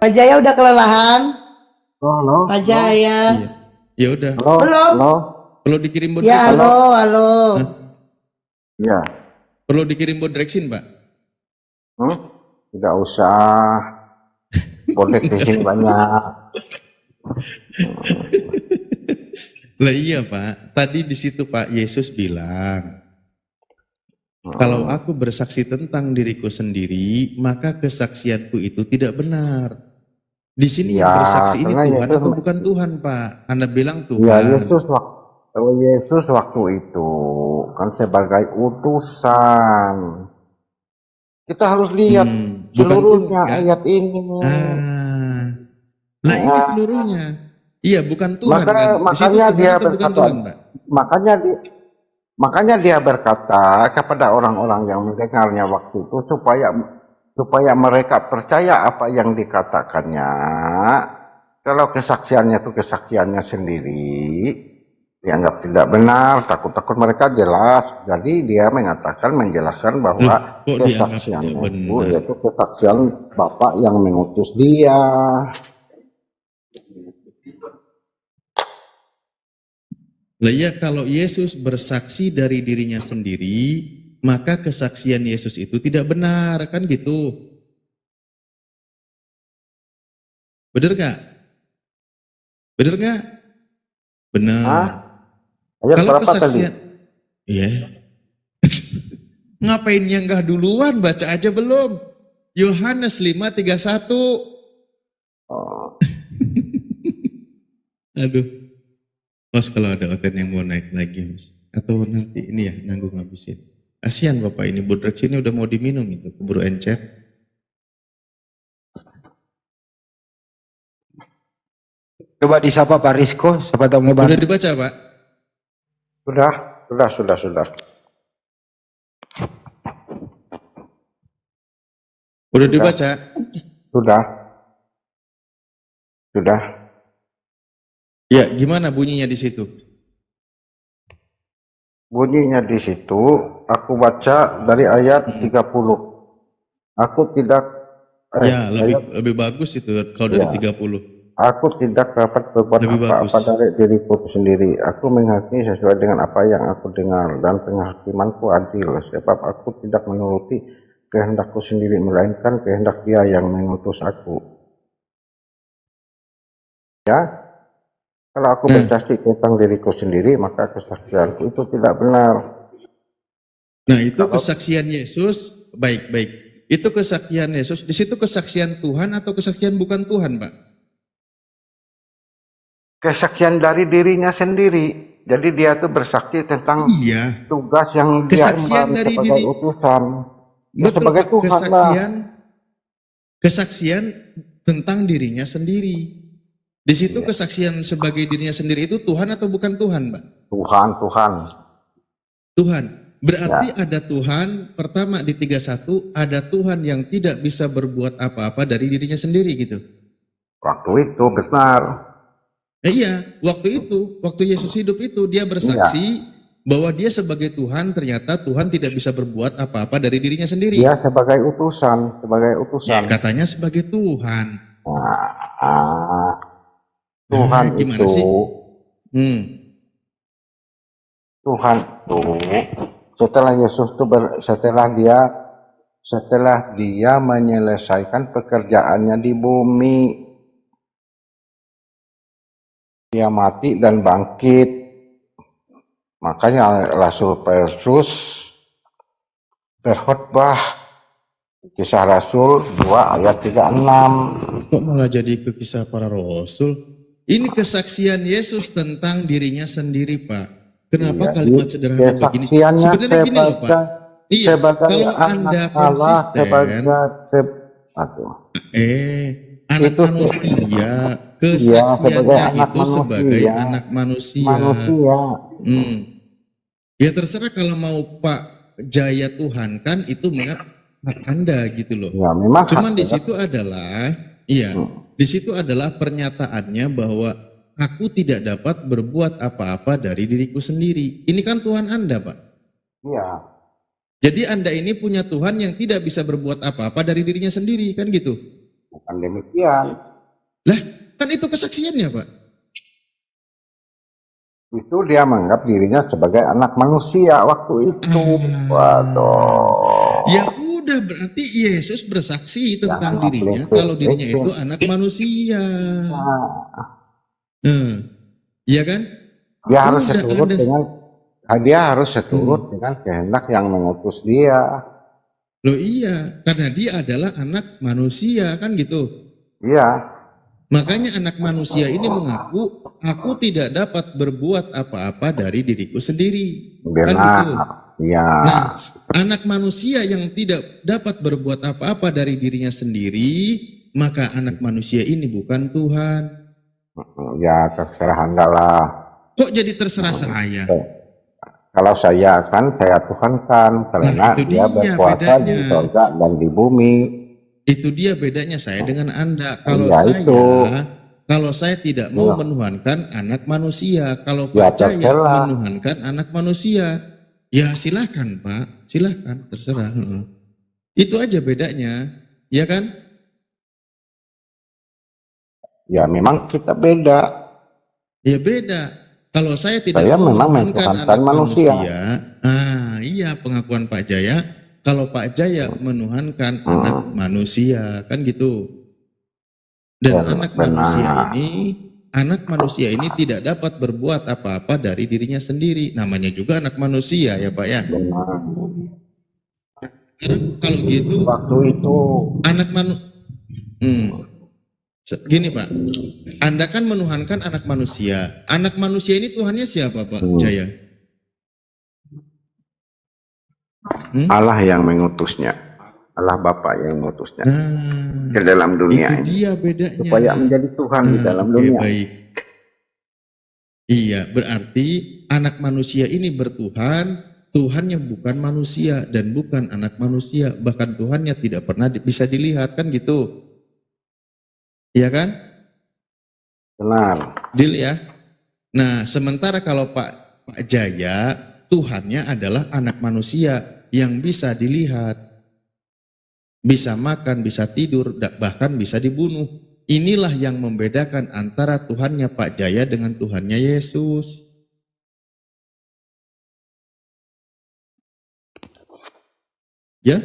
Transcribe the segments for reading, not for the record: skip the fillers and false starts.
Pak Jaya udah kelelahan? Halo. Pak Jaya. Iya. Ya udah. Halo. Belum. Halo. Perlu dikirim Ya, bodreksin? halo. Hah? Ya. Perlu dikirim bodreksin, Pak? Tidak usah. Bodek di sini banyak. Lah iya, Pak. Tadi di situ Pak Yesus bilang, kalau aku bersaksi tentang diriku sendiri, maka kesaksianku itu tidak benar. Di sini Ya, yang bersaksi ini karena Tuhan Yesus atau bukan Tuhan, Pak? Anda bilang Tuhan. Ya, Yesus waktu itu kan sebagai utusan. Kita harus lihat bukan seluruhnya Tuhan, kan? ayat ini. Nah ini seluruhnya. Iya, bukan Tuhan kan? Di situ Makanya Tuhan dia atau bukan berkata, Tuhan, Pak? makanya dia berkata kepada orang-orang yang mendengarnya waktu itu supaya mereka percaya apa yang dikatakannya. Kalau kesaksiannya itu kesaksiannya sendiri, dianggap tidak benar, takut-takut mereka jelas. Jadi dia menjelaskan bahwa Kok dianggap tidak kesaksiannya itu benar? yaitu kesaksian Bapa yang mengutus dia. Lah ya, kalau Yesus bersaksi dari dirinya sendiri, maka kesaksian Yesus itu tidak benar, kan gitu. Benar gak? Benar gak? Benar. Hah? Ayat Kalau berapa tadi? kesaksian, iya. Ngapain nyanggah duluan? Baca aja belum? Yohanes 5:31. Oh, Aduh. Mas, kalau ada Oten yang mau naik lagi, Mas. Atau nanti ini ya, nanggung ngabisin. Kasihan Bapak ini, bodreks ini udah mau diminum itu, keburu encer. Coba disapa Pak Rizko, siapa tahu mau Udah bantu. dibaca, Pak? sudah. Udah dibaca? Sudah. Ya, gimana bunyinya di situ? Bunyinya di situ, aku baca dari ayat 30. Aku tidak Ya, lebih bagus itu kalau dari 30. Aku tidak dapat berbuat Lebih apa-apa bagus. dari diriku sendiri. Aku menghakimi sesuai dengan apa yang aku dengar, dan penghakimanku adil, sebab aku tidak menuruti kehendakku sendiri, melainkan kehendak Dia yang mengutus aku. Ya, kalau aku bersaksi tentang diriku sendiri, maka kesaksianku itu tidak benar. Nah, itu kesaksian Yesus, baik. Itu kesaksian Yesus, di situ kesaksian Tuhan atau kesaksian bukan Tuhan, Pak? Kesaksian dari dirinya sendiri. Jadi dia itu bersaksi tentang tugas yang dia Kesaksian emban dari sebagai diri. utusan. Dia Betul, sebagai Pak. Tuhan lah. Kesaksian tentang dirinya sendiri. Di situ kesaksian sebagai dirinya sendiri itu Tuhan atau bukan Tuhan, Pak? Tuhan. Berarti ada Tuhan, pertama di 31, ada Tuhan yang tidak bisa berbuat apa-apa dari dirinya sendiri gitu. Waktu itu benar. Iya, waktu Yesus hidup itu dia bersaksi bahwa dia sebagai Tuhan, ternyata Tuhan tidak bisa berbuat apa-apa dari dirinya sendiri. Dia sebagai utusan. Ya, katanya sebagai Tuhan. Tuhan gimana itu. sih? Tuhan itu. Setelah Yesus itu setelah dia menyelesaikan pekerjaannya di bumi, dia mati dan bangkit. Makanya Rasul Petrus berkhotbah, Kisah Rasul 2 ayat 36. Kok malah jadi ke kisah para rasul? Ini kesaksian Yesus tentang dirinya sendiri, Pak. Kenapa kalimat sederhana begini? Sebenarnya gini loh, Pak. Iya, kalau Anda konsisten, anak manusia, kesaksiannya itu sebagai anak manusia. Ya terserah kalau mau Pak Jaya Tuhan kan itu hak Anda gitu loh. Ya, memang cuman di situ adalah di situ adalah pernyataannya bahwa aku tidak dapat berbuat apa-apa dari diriku sendiri. Ini kan Tuhan Anda, Pak. Iya. Jadi Anda ini punya Tuhan yang tidak bisa berbuat apa-apa dari dirinya sendiri, kan gitu? Bukan Bukan demikian. Lah, kan itu kesaksiannya, Pak. Itu dia menganggap dirinya sebagai anak manusia waktu itu. Waduh. Ya udah, berarti Yesus bersaksi tentang Jangan dirinya aplik-aplik. kalau dirinya itu anak manusia. Iya kan? Dia harus Udah seturut ada. dengan kehendak yang mengutus dia. Loh iya, karena dia adalah anak manusia, kan gitu. Iya. Makanya anak manusia ini mengaku, aku tidak dapat berbuat apa-apa dari diriku sendiri. Kan gitu. Iya. Nah, anak manusia yang tidak dapat berbuat apa-apa dari dirinya sendiri, maka anak manusia ini bukan Tuhan. Ya terserah Anda lah. Kok jadi terserah saya? Kalau saya Tuhan kan, karena itu dia dia berkuasa di bedanya. surga dan di bumi. Itu dia bedanya saya dengan Anda. Kalau Ya, itu. kalau saya tidak mau menuhankan anak manusia, kalau Ya, Pak Jaya terserah. menuhankan anak manusia, ya silakan Pak, silakan, terserah. Itu aja bedanya, ya kan? Ya memang kita beda. Ya beda. Kalau saya tidak Saya mau memang menuhankan mentuhankan anak manusia. iya pengakuan Pak Jaya. Kalau Pak Jaya menuhankan anak manusia, kan gitu. Dan anak manusia ini tidak dapat berbuat apa-apa dari dirinya sendiri. Namanya juga anak manusia ya Pak ya. Benar. Kalau gitu Waktu itu anak gini Pak, Anda kan menuhankan anak manusia. Anak manusia ini Tuhannya siapa Pak Jaya? Allah yang mengutusnya, Allah Bapa yang mengutusnya Nah, ke dalam dunia itu ini dia bedanya. supaya menjadi Tuhan di dalam Oke, dunia. baik. Iya, berarti anak manusia ini bertuhan, Tuhannya bukan manusia dan bukan anak manusia, bahkan Tuhannya tidak pernah bisa dilihat, kan gitu. Iya kan? Benar. Deal ya. Nah, sementara kalau Pak Jaya, Tuhannya adalah anak manusia yang bisa dilihat, bisa makan, bisa tidur, bahkan bisa dibunuh. Inilah yang membedakan antara Tuhannya Pak Jaya dengan Tuhannya Yesus. Ya?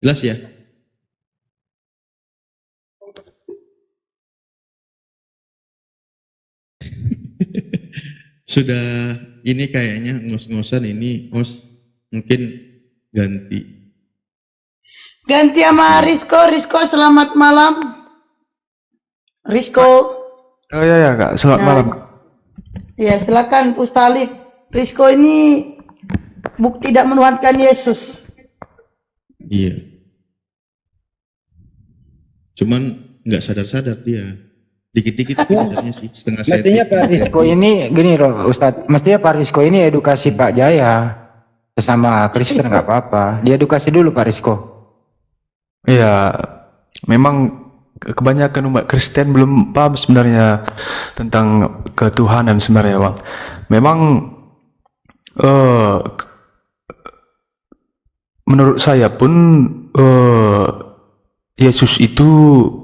Jelas ya? Sudah ini kayaknya ngos-ngosan ini, host mungkin ganti. Ganti sama Rizko, selamat malam. Rizko. Oh ya Kak, selamat malam. Ya silakan Ustali. Rizko ini tidak menuhankan Yesus. Iya. Cuman nggak sadar-sadar dia. Dikit-dikit sadarnya sih, setengah Mestinya setis. Pak Rizko ini gini loh Ustadz, mestinya Pak Rizko ini edukasi Pak Jaya sesama Kristen nggak apa-apa, diedukasi dulu Pak Rizko. Iya, memang kebanyakan umat Kristen belum paham sebenarnya tentang ketuhanan sebenarnya Bang. Memang menurut saya pun Yesus itu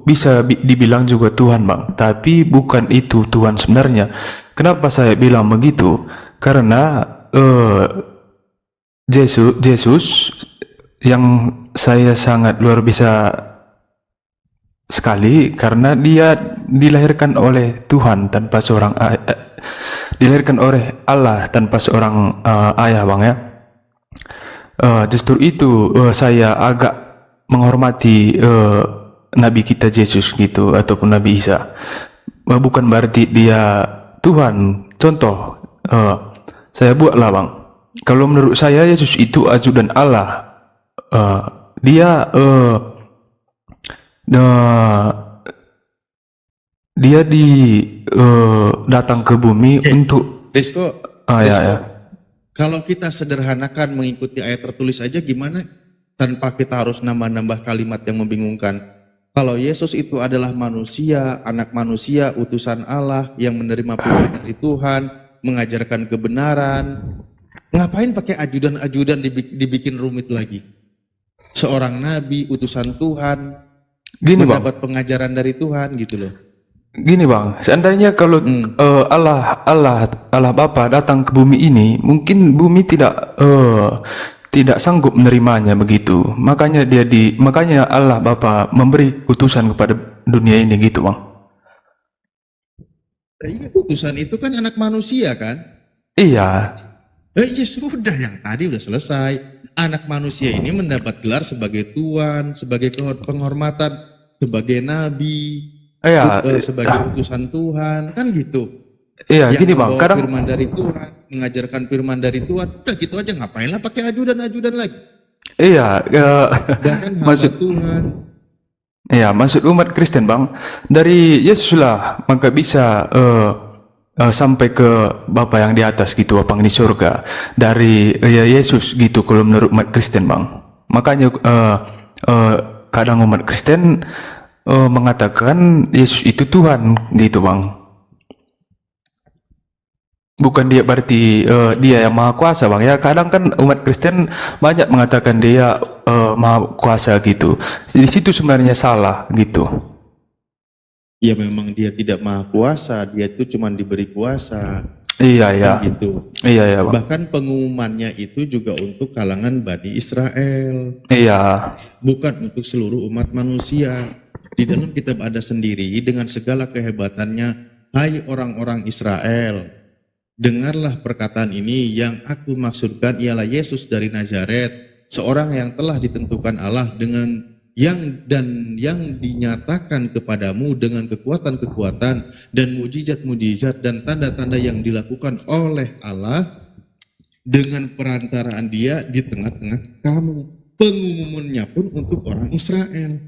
bisa dibilang juga Tuhan Bang, tapi bukan itu Tuhan sebenarnya. Kenapa saya bilang begitu? Karena Yesus yang saya sangat luar biasa sekali karena dia dilahirkan oleh Tuhan tanpa seorang dilahirkan oleh Allah tanpa seorang ayah Bang ya. Justru itu saya agak menghormati Nabi kita Yesus gitu ataupun Nabi Isa. Bukan berarti dia Tuhan. Contoh saya buatlah Bang. Kalau menurut saya Yesus itu ajudan Allah. Dia datang ke bumi untuk Rizko, kalau kita sederhanakan mengikuti ayat tertulis aja gimana? Tanpa kita harus nambah-nambah kalimat yang membingungkan. Kalau Yesus itu adalah manusia, anak manusia, utusan Allah yang menerima firman dari Tuhan, mengajarkan kebenaran, ngapain pakai ajudan-ajudan dibikin rumit lagi? Seorang nabi, utusan Tuhan, Gini bang, mendapat pengajaran dari Tuhan gitu loh. gini bang. Seandainya kalau Allah Bapa datang ke bumi ini, mungkin bumi tidak sanggup menerimanya begitu. Makanya Allah Bapa memberi utusan kepada dunia ini gitu bang. Iya, utusan itu kan anak manusia kan? Iya, Ya sudah, yang tadi udah selesai. Anak manusia ini mendapat gelar sebagai Tuhan, sebagai penghormatan, sebagai nabi, iya, sebagai utusan Tuhan, kan gitu. iya. Yang Gini bang, membawa kadang firman dari Tuhan, mengajarkan firman dari Tuhan, udah gitu aja, ngapain lah pakai ajudan-ajudan lagi. iya, Bahkan hamba maksud Tuhan. iya, maksud umat Kristen bang, dari Yesus lah maka bisa sampai ke Bapa yang di atas gitu, Bapa yang di surga dari Yesus gitu kalau menurut umat Kristen bang. Makanya kadang umat Kristen mengatakan Yesus itu Tuhan gitu bang. Bukan dia berarti dia yang maha kuasa bang ya. Kadang kan umat Kristen banyak mengatakan dia maha kuasa gitu. Di situ sebenarnya salah gitu. Ya memang dia tidak maha kuasa, dia itu cuma diberi kuasa. Iya ya. Kan gitu. Iya ya bang. Bahkan pengumumannya itu juga untuk kalangan Bani Israel, Iya. bukan untuk seluruh umat manusia. Di dalam kitab ada sendiri dengan segala kehebatannya, hai orang-orang Israel, dengarlah perkataan ini, yang aku maksudkan ialah Yesus dari Nazaret, seorang yang telah ditentukan Allah dengan yang dinyatakan kepadamu dengan kekuatan-kekuatan dan mujizat-mujizat dan tanda-tanda yang dilakukan oleh Allah dengan perantaraan Dia di tengah-tengah kamu. Pengumumannya pun untuk orang Israel,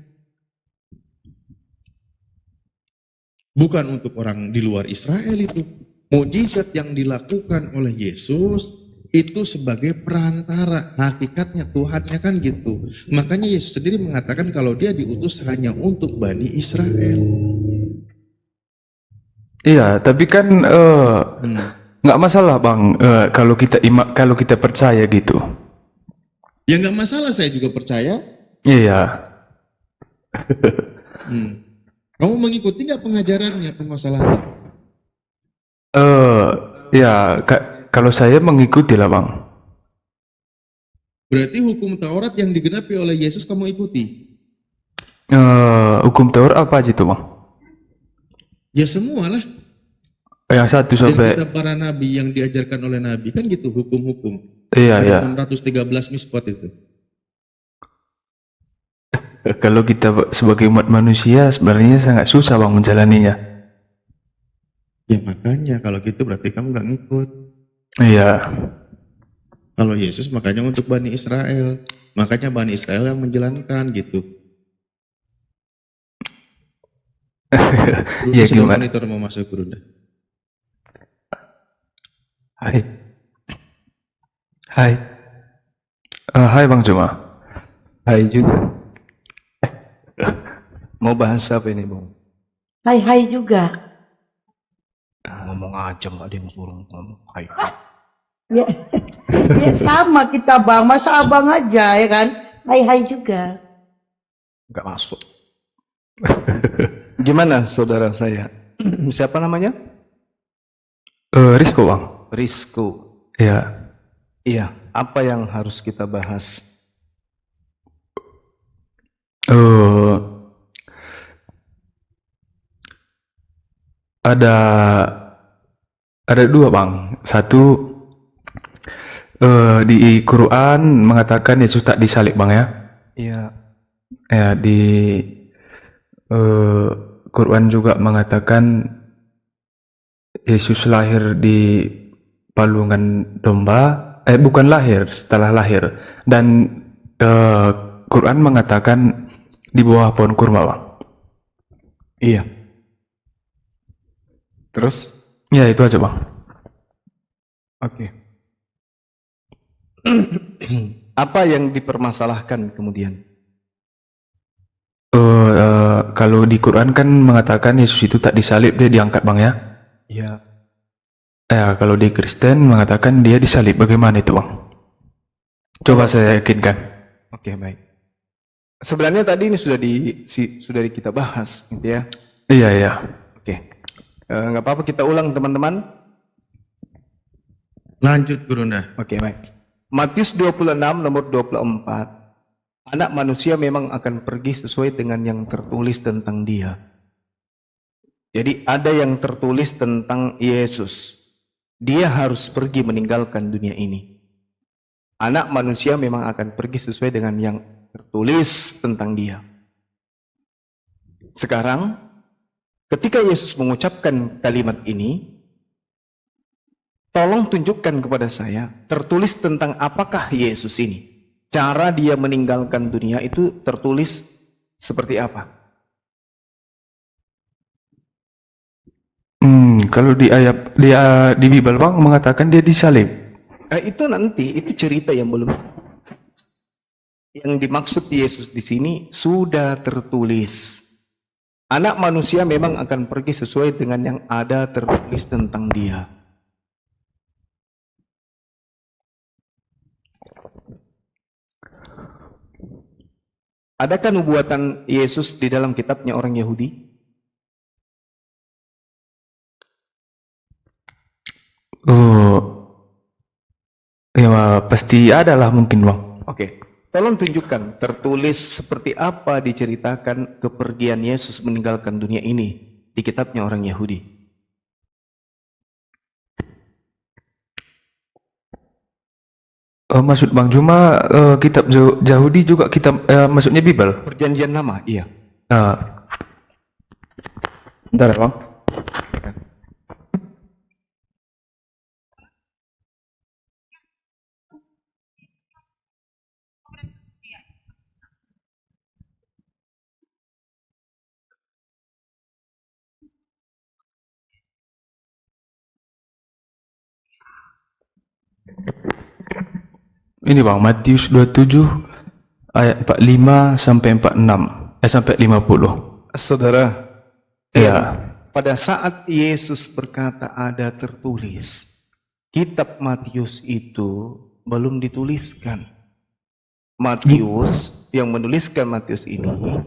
bukan untuk orang di luar Israel. Itu mujizat yang dilakukan oleh Yesus itu sebagai perantara, hakikatnya Tuhannya kan gitu. Makanya Yesus sendiri mengatakan kalau dia diutus hanya untuk Bani Israel. Iya, tapi kan nggak masalah bang kalau kita percaya gitu. Ya nggak masalah, saya juga percaya. Iya. Kamu mengikuti nggak pengajarannya, permasalahannya? Ya kalau saya mengikuti lah bang. Berarti hukum Taurat yang digenapi oleh Yesus kamu ikuti? Hukum Taurat apa aja tuh bang? Ya semualah. Yang satu Dan sampai kitab para nabi yang diajarkan oleh nabi kan gitu, hukum-hukum. iya Ada iya. 613 mispat itu. Kalau kita sebagai umat manusia sebenarnya sangat susah bang menjalaninya. Ya makanya kalau gitu berarti kamu nggak ngikut. Iya. Kalau Yesus makanya untuk Bani Israel, makanya Bani Israel yang menjalankan gitu. Ya Sedang gimana? monitor mau masuk Runda. Hai. Hai. Hai Bang Cuma. Hai juga. Mau bahas apa ini, Bang? Hai juga. Ngomong aja nggak ada yang suruh ngomong. Hai. Ya, ya sama kita bang, masa abang aja ya kan? Hai juga. Nggak masuk. Gimana saudara saya? Siapa namanya? Rizko bang. Rizko. Iya. Iya. Apa yang harus kita bahas? Ada dua bang. Satu di Quran mengatakan Yesus tak disalib bang ya. Iya. Ya di Quran juga mengatakan Yesus lahir di palungan domba. Bukan lahir, setelah lahir. Dan Quran mengatakan di bawah pohon kurma bang. Iya. Terus? Ya itu aja bang. Oke. Apa yang dipermasalahkan kemudian? Kalau di Quran kan mengatakan Yesus itu tak disalib, dia diangkat bang ya. Iya. Ya kalau di Kristen mengatakan dia disalib, bagaimana itu bang? Coba saya yakinkan. Oke, baik. Sebenarnya tadi ini sudah kita bahas, gitu ya. Iya, iya. Oke. Nggak apa-apa kita ulang teman-teman. Lanjut Gurunda. Oke, baik. Matius 26 nomor 24. Anak manusia memang akan pergi sesuai dengan yang tertulis tentang dia. Jadi ada yang tertulis tentang Yesus. Dia harus pergi meninggalkan dunia ini. Anak manusia memang akan pergi sesuai dengan yang tertulis tentang dia. Sekarang, ketika Yesus mengucapkan kalimat ini, tolong tunjukkan kepada saya, tertulis tentang apakah Yesus ini? Cara dia meninggalkan dunia itu tertulis seperti apa? Kalau di ayat di Bible Bang mengatakan dia disalib. Itu nanti, itu cerita yang belum. Yang dimaksud Yesus di sini sudah tertulis. Anak manusia memang akan pergi sesuai dengan yang ada tertulis tentang dia. Adakah nubuatan Yesus di dalam kitabnya orang Yahudi? Ya pasti ada lah mungkin Bang. Oke, tolong tunjukkan tertulis seperti apa diceritakan kepergian Yesus meninggalkan dunia ini di kitabnya orang Yahudi. Maksud Bang Juma kitab Yahudi juga kitab maksudnya Bible. Perjanjian Lama, iya. Bentar ya Bang. Ini Bang, Matius 27 ayat 45 sampai 46 sampai 50. Saudara, Ya. pada saat Yesus berkata ada tertulis, kitab Matius itu belum dituliskan. Matius yang menuliskan Matius ini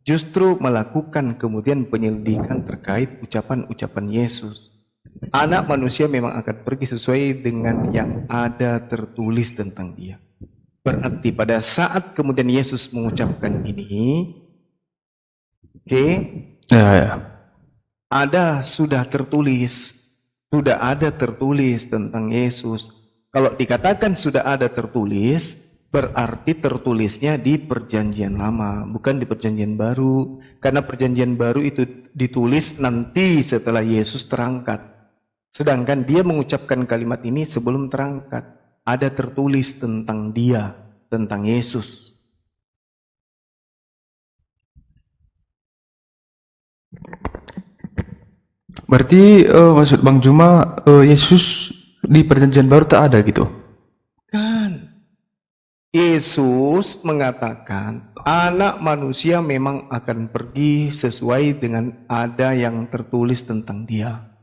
justru melakukan kemudian penyelidikan terkait ucapan-ucapan Yesus. Anak manusia memang akan pergi sesuai dengan yang ada tertulis tentang dia. Berarti pada saat kemudian Yesus mengucapkan ini, sudah ada tertulis tentang Yesus. Kalau dikatakan sudah ada tertulis, berarti tertulisnya di perjanjian lama, bukan di perjanjian baru. Karena perjanjian baru itu ditulis nanti setelah Yesus terangkat. Sedangkan dia mengucapkan kalimat ini sebelum terangkat. Ada tertulis tentang dia, tentang Yesus. Berarti maksud Bang Juma Yesus di perjanjian baru tak ada gitu? Kan Yesus mengatakan anak manusia memang akan pergi sesuai dengan ada yang tertulis tentang dia.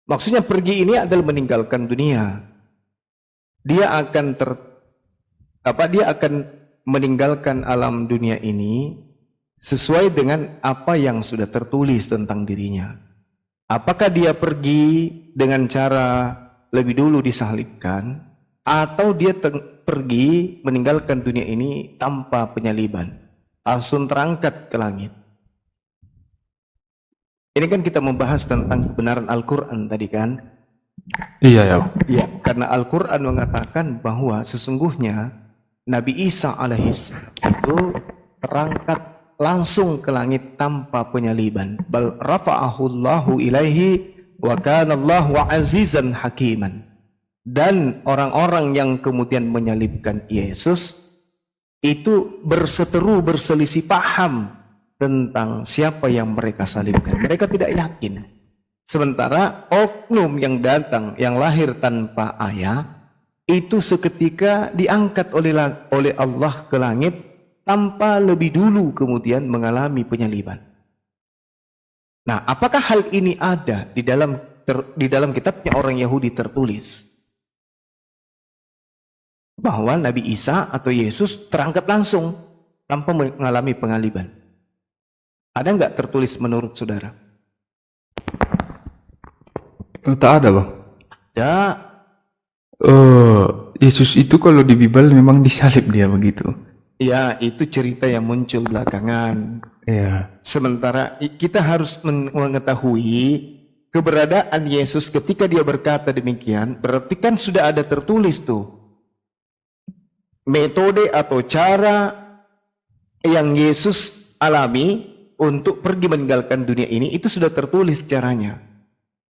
Maksudnya pergi ini adalah meninggalkan dunia. Dia akan meninggalkan alam dunia ini sesuai dengan apa yang sudah tertulis tentang dirinya. Apakah dia pergi dengan cara lebih dulu disalibkan, atau dia pergi meninggalkan dunia ini tanpa penyaliban, langsung terangkat ke langit? Ini kan kita membahas tentang kebenaran Al-Quran tadi kan? Iya ya. Iya, karena Al-Quran mengatakan bahwa sesungguhnya Nabi Isa alaihissalam itu terangkat langsung ke langit tanpa penyaliban. Bal rafa'ahu Allahu ilaihi wa kana Allahu azizan hakiman. Dan orang-orang yang kemudian menyalibkan Yesus itu berselisih paham tentang siapa yang mereka salibkan. Mereka tidak yakin. Sementara oknum yang datang, yang lahir tanpa ayah, itu seketika diangkat oleh Allah ke langit tanpa lebih dulu kemudian mengalami penyaliban. Nah, apakah hal ini ada di dalam kitabnya orang Yahudi tertulis? Bahwa Nabi Isa atau Yesus terangkat langsung tanpa mengalami pengaliban? Ada nggak tertulis menurut saudara? Tak ada bang. Ya, Yesus itu kalau di Bible memang disalib dia begitu. ya itu cerita yang muncul belakangan. Ya. Sementara kita harus mengetahui keberadaan Yesus ketika dia berkata demikian, berarti kan sudah ada tertulis tuh metode atau cara yang Yesus alami untuk pergi meninggalkan dunia ini, itu sudah tertulis caranya.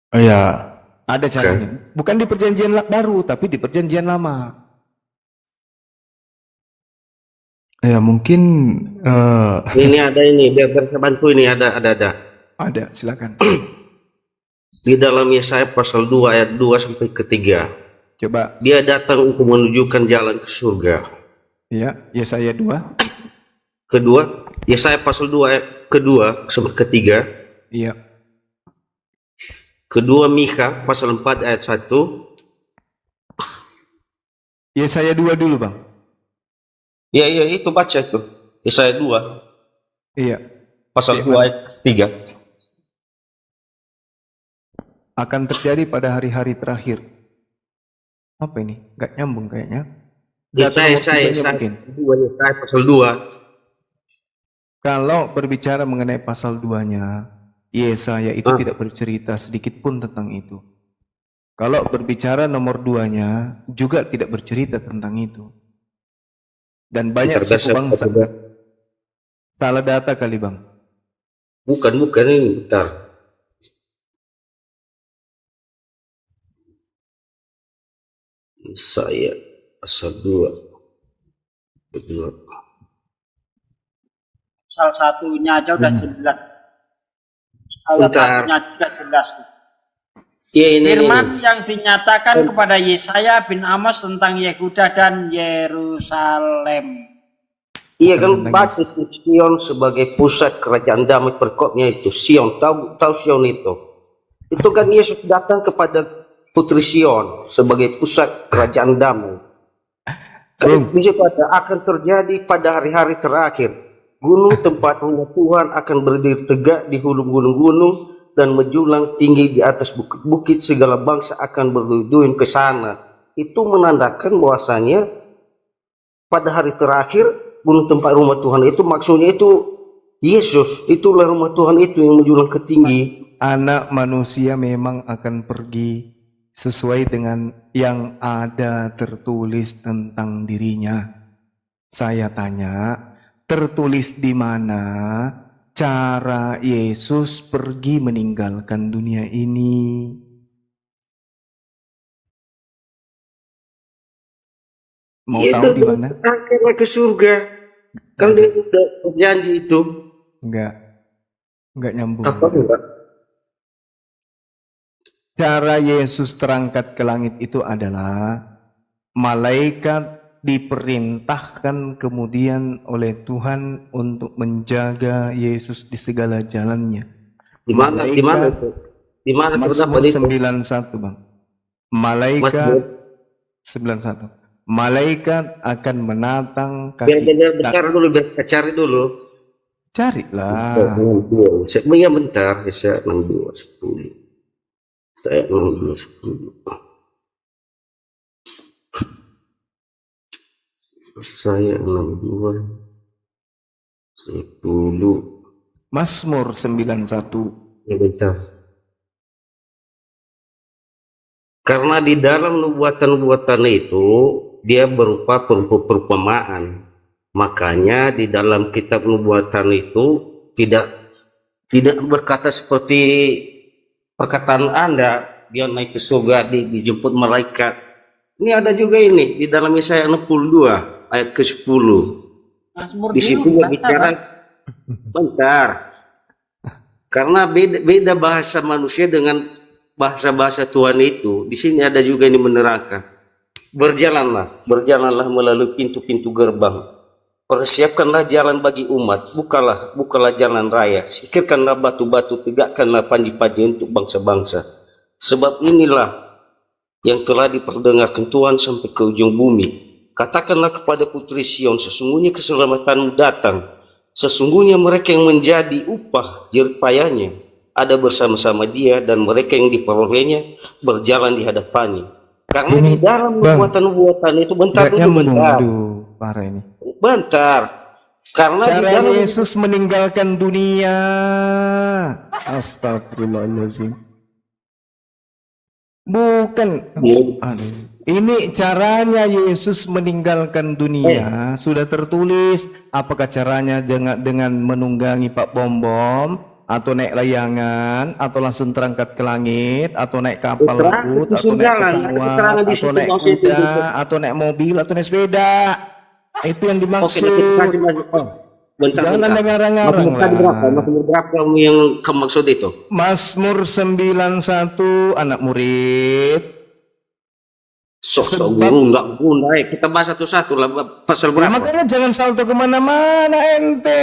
Ya. Ada caranya. Bukan di perjanjian baru, tapi di perjanjian lama. Ya mungkin Ini ada ini, biar saya bantu ini, ada. Ada, silakan. Di dalam Yesaya pasal 2 ayat 2 sampai ke 3. Coba, Dia datang untuk menunjukkan jalan ke surga. ya, Yesaya 2. Kedua, Yesaya pasal 2 ayat kedua sampai ke 3. Iya. Kedua, Mika pasal 4 ayat 1. Yesaya 2 dulu, Bang. Ya, itu baca itu. Yesaya 2 Iya. pasal Iya, 2 ayat 3. Akan terjadi pada hari-hari terakhir. Apa ini? Gak nyambung kayaknya. Data nomor tiganya mungkin. Yesaya pasal 2. Kalau berbicara mengenai pasal 2-nya, Yesaya itu tidak bercerita sedikit pun tentang itu. Kalau berbicara nomor 2-nya, juga tidak bercerita tentang itu. Dan banyak suku bangsa. Salah data kali, Bang. Bukan ini, bentar. Yesaya pasal 2 kedua. Salah satunya aja udah jelas. Salah Bentar. satunya sudah jelas. Ya, ini. Firman yang dinyatakan kepada Yesaya bin Amos tentang Yehuda dan Yerusalem. Iya kan, baca Sion sebagai pusat kerajaan damai perkopnya itu. Sion, tahu Sion itu. Itu kan Yesus datang kepada Putri Sion sebagai pusat kerajaan damai. Di situ ada akan terjadi pada hari-hari terakhir. Gunung tempat hanya Tuhan akan berdiri tegak di hulu gunung-gunung dan menjulang tinggi di atas bukit-bukit, segala bangsa akan berduyun ke sana. Itu menandakan bahwasanya pada hari terakhir gunung tempat rumah Tuhan itu maksudnya itu Yesus, itulah rumah Tuhan itu yang menjulang ke tinggi. Anak manusia memang akan pergi sesuai dengan yang ada tertulis tentang dirinya. Saya tanya, tertulis di mana cara Yesus pergi meninggalkan dunia ini? Mau Ya, tahu di mana? akhirnya ke surga. Kan dia udah berjanji itu. Enggak nyambung. Apa enggak? Cara Yesus terangkat ke langit itu adalah malaikat diperintahkan kemudian oleh Tuhan untuk menjaga Yesus di segala jalannya. Di mana itu? Di mana terdapat Mazmur itu? 91, Bang. Malaikat 91. Malaikat akan menatang Biar kaki. bentar dulu, biar kita cari dulu. Carilah. Iya bentar, saya 62 10. Saya 62 10. Saya 62 10. Mazmur 91. Ya bentar. Karena di dalam nubuatan-nubuatan itu dia berupa perumpamaan. Makanya di dalam kitab nubuatan itu tidak berkata seperti perkataan Anda, dia naik ke surga, dijemput malaikat. Ini ada juga ini di dalam Yesaya 62 ayat ke-10. Di situ dia bicara bentar. Karena beda bahasa manusia dengan bahasa Tuhan itu. Di sini ada juga ini menerangkan. Berjalanlah melalui pintu-pintu gerbang. Persiapkanlah jalan bagi umat, bukalah jalan raya. Singkirkanlah batu-batu, tegakkanlah panji-panji untuk bangsa-bangsa. Sebab inilah yang telah diperdengarkan Tuhan sampai ke ujung bumi. Katakanlah kepada putri Sion, sesungguhnya keselamatanmu datang. Sesungguhnya mereka yang menjadi upah jeripayanya ada bersama-sama dia, dan mereka yang diperolehnya berjalan di hadapannya. Karena Ini, di dalam Bang, nubuatan itu, bentar Gak dulu, nyambung, bentar. aduh, parah ini. Bentar. Karena di Cara dalam Yesus meninggalkan dunia. Astagfirullahaladzim. Bukan. Aduh. Ini caranya Yesus meninggalkan dunia. Sudah tertulis. Apakah caranya dengan menunggangi Pak Bom Bom, atau naik layangan, atau langsung terangkat ke langit, atau naik kapal laut, atau naik pesawat, atau naik kuda, atau naik mobil, atau naik sepeda. Itu yang Oke, dimaksud. bentar. Jangan ada ngarang-ngarang lah. Mazmur berapa yang kamu maksud itu? Mazmur 91 anak murid. Sok guru nggak guna ya. Kita bahas satu-satu lah, pasal Ya, berapa? makanya jangan salto kemana-mana ente.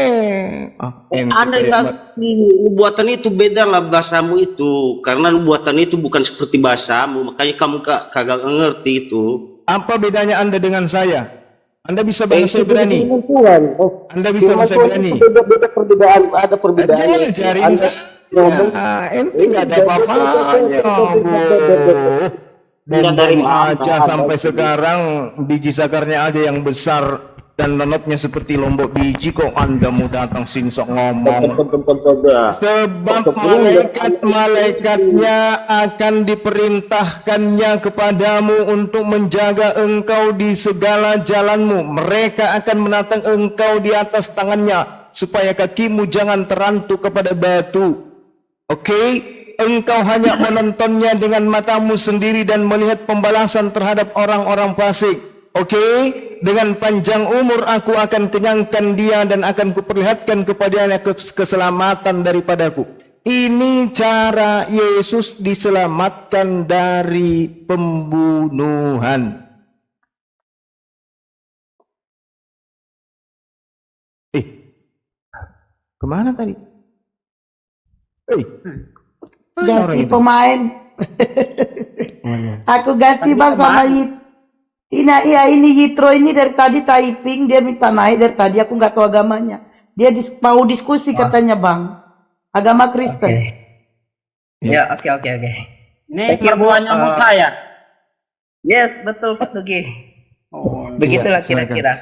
Anda yang nubuatan itu beda lah bahasamu itu, karena nubuatan itu bukan seperti bahasamu, makanya kamu kagak ngerti itu. Apa bedanya Anda dengan saya? Anda bisa bahasa Ibrani. Anda bisa bahasa Ibrani. Beda perbedaan, ada perbedaan. Jangan ajarin saya. Ente nggak ada apa-apanya, Bu. Dari aja sampai sekarang biji sakarnya ada yang besar dan lenotnya seperti lombok biji, kok Anda mau datang sini sok ngomong. Sebab malaikat-malaikatnya akan diperintahkannya kepadamu untuk menjaga engkau di segala jalanmu. Mereka akan menatang engkau di atas tangannya supaya kakimu jangan terantuk kepada batu. Oke? Engkau hanya menontonnya dengan matamu sendiri dan melihat pembalasan terhadap orang-orang fasik. Oke? Dengan panjang umur aku akan kenyangkan dia dan akan kuperlihatkan kepadanya keselamatan daripadaku. Ini cara Yesus diselamatkan dari pembunuhan. Kemana tadi? Ganti pemain. Aku ganti bang sama ini Yitro ini dari tadi typing, dia minta naik dari tadi, aku nggak tahu agamanya. Dia mau diskusi katanya bang, agama Kristen. Ya, oke. Ini mertuanya Musa ya? Yes, betul Pak Sugi. Begitulah Iya, silakan. kira-kira.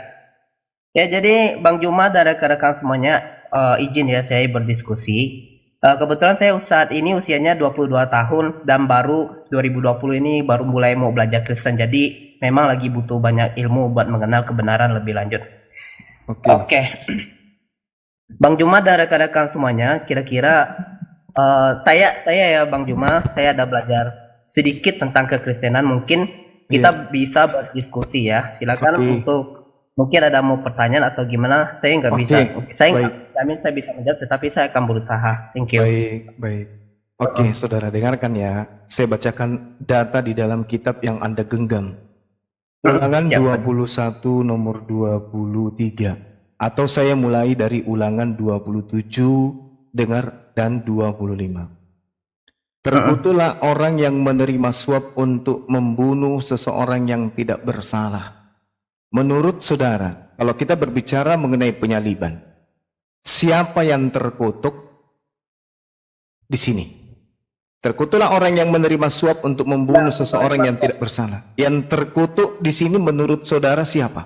Ya, jadi Bang Juma dan rekan-rekan semuanya, izin ya saya berdiskusi. Kebetulan saya saat ini usianya 22 tahun dan baru 2020 ini baru mulai mau belajar Kristen. Jadi memang lagi butuh banyak ilmu buat mengenal kebenaran lebih lanjut. Oke. Bang Juma dan rekan-rekan semuanya, kira-kira saya ya Bang Juma, saya ada belajar sedikit tentang kekristenan. Mungkin kita bisa berdiskusi ya. Silakan untuk mungkin ada mau pertanyaan atau gimana. Saya nggak bisa. Saya bisa menjawab, tetapi saya akan berusaha. Thank you. Baik. Oke, saudara dengarkan ya. Saya bacakan data di dalam kitab yang Anda genggam. Ulangan 21 nomor 23. Atau saya mulai dari ulangan 27 dengar dan 25. Terkutuklah orang yang menerima suap untuk membunuh seseorang yang tidak bersalah. Menurut saudara, kalau kita berbicara mengenai penyaliban, siapa yang terkutuk di sini? Terkutuklah orang yang menerima suap untuk membunuh seseorang yang tidak bersalah. Yang terkutuk di sini menurut saudara siapa?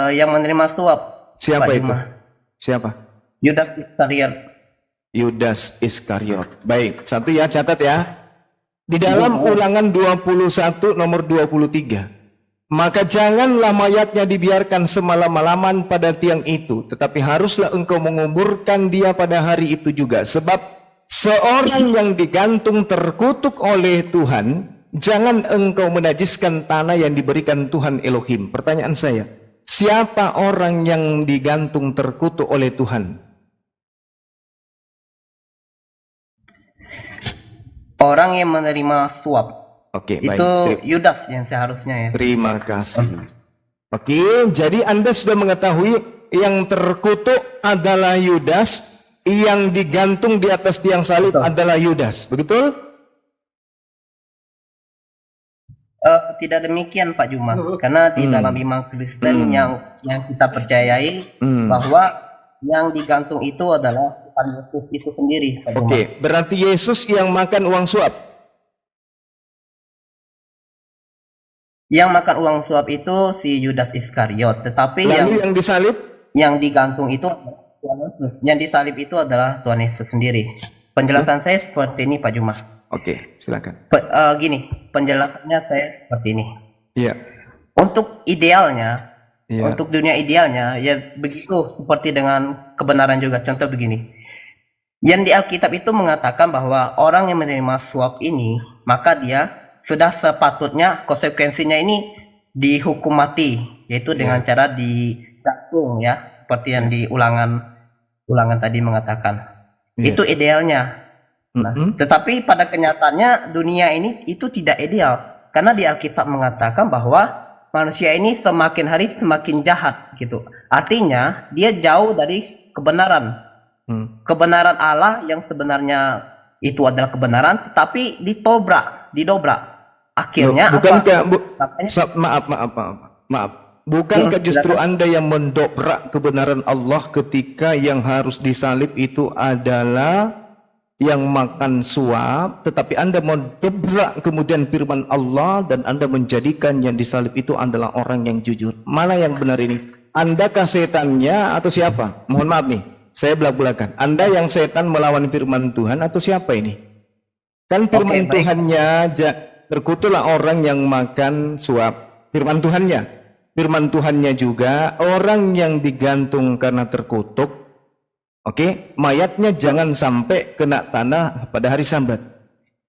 Yang menerima suap. Siapa Pak itu? Juma. Siapa? Yudas Iskariot. Yudas Iskariot. Baik, satu ya, catat ya. Di dalam ulangan 21 nomor 23. Maka janganlah mayatnya dibiarkan semalam-malaman pada tiang itu, tetapi haruslah engkau menguburkan dia pada hari itu juga. Sebab seorang yang digantung terkutuk oleh Tuhan, jangan engkau menajiskan tanah yang diberikan Tuhan Elohim. Pertanyaan saya, siapa orang yang digantung terkutuk oleh Tuhan? Orang yang menerima suap. Oke, itu baik. Yudas yang seharusnya ya. Terima kasih. Oke, jadi Anda sudah mengetahui yang terkutuk adalah Yudas, yang digantung di atas tiang salib adalah Yudas, betul? Tidak demikian Pak Juma, karena di dalam iman Kristen yang kita percayai bahwa yang digantung itu adalah Tuhan Yesus itu sendiri, Pak Juma. Oke, berarti Yesus yang makan uang suap. Yang makan uang suap itu si Yudas Iskariot, tetapi Lalu yang disalib? yang digantung itu adalah Tuhan Yesus. Yang disalib itu adalah Tuhan Yesus sendiri. Penjelasan saya seperti ini Pak Juma. Oke, silakan. Gini, penjelasannya saya seperti ini. Iya. Untuk idealnya, Iya. untuk dunia idealnya, ya begitu seperti dengan kebenaran juga. Contoh begini, yang di Alkitab itu mengatakan bahwa orang yang menerima suap ini, maka dia sudah sepatutnya konsekuensinya ini dihukum mati, yaitu dengan cara digantung ya, seperti yang di ulangan tadi mengatakan. Iya. Itu idealnya. Nah, tetapi pada kenyataannya dunia ini itu tidak ideal, karena di Alkitab mengatakan bahwa manusia ini semakin hari semakin jahat gitu. Artinya dia jauh dari kebenaran. Kebenaran Allah yang sebenarnya itu adalah kebenaran, tetapi didobrak. Akhirnya Bukankah, apa? maaf. Bukankah justru Anda yang mendobrak kebenaran Allah ketika yang harus disalib itu adalah yang makan suap, tetapi Anda mendobrak kemudian firman Allah dan Anda menjadikan yang disalib itu adalah orang yang jujur. Mana yang benar ini? Andakah setannya atau siapa? Mohon maaf nih, saya belak-belakan. Anda yang setan melawan firman Tuhan atau siapa ini? Kan firman Tuhannya, terkutuklah orang yang makan suap. Firman Tuhannya juga orang yang digantung karena terkutuk. Oke, mayatnya jangan sampai kena tanah pada hari Sabat.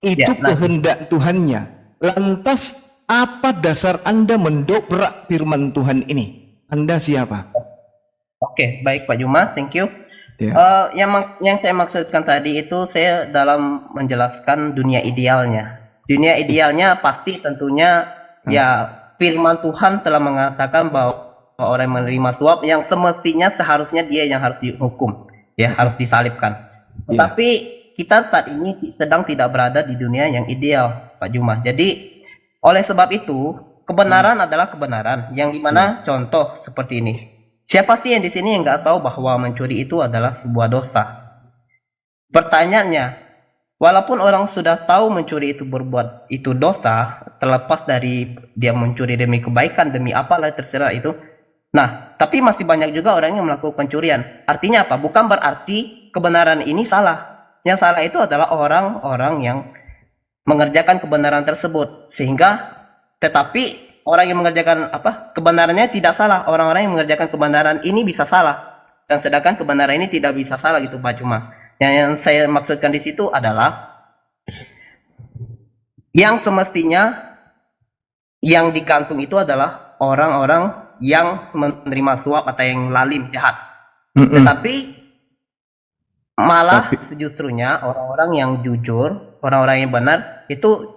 Itu kehendak Tuhannya. Lantas apa dasar Anda mendobrak firman Tuhan ini? Anda siapa? Oke, baik Pak Juma, thank you. Ya. Yang saya maksudkan tadi itu saya dalam menjelaskan dunia idealnya. Dunia idealnya pasti tentunya ya firman Tuhan telah mengatakan bahwa orang yang menerima suap yang semestinya seharusnya dia yang harus dihukum. Ya, harus disalibkan. Tetapi kita saat ini sedang tidak berada di dunia yang ideal, Pak Juma. Jadi, oleh sebab itu, kebenaran adalah kebenaran. Yang dimana contoh seperti ini. Siapa sih yang di sini yang nggak tahu bahwa mencuri itu adalah sebuah dosa? Pertanyaannya, walaupun orang sudah tahu mencuri itu berbuat itu dosa, terlepas dari dia mencuri demi kebaikan, demi apalah terserah itu. Nah, tapi masih banyak juga orang yang melakukan pencurian. Artinya apa? Bukan berarti kebenaran ini salah. Yang salah itu adalah orang-orang yang mengerjakan kebenaran tersebut. Sehingga, tetapi orang yang mengerjakan kebenarannya tidak salah. Orang-orang yang mengerjakan kebenaran ini bisa salah. Dan sedangkan kebenaran ini tidak bisa salah gitu Pak Juma. Yang saya maksudkan di situ adalah yang semestinya yang digantung itu adalah orang-orang yang menerima suap atau yang lalim jahat. Tetapi malah sejustrunya orang-orang yang jujur, orang-orang yang benar itu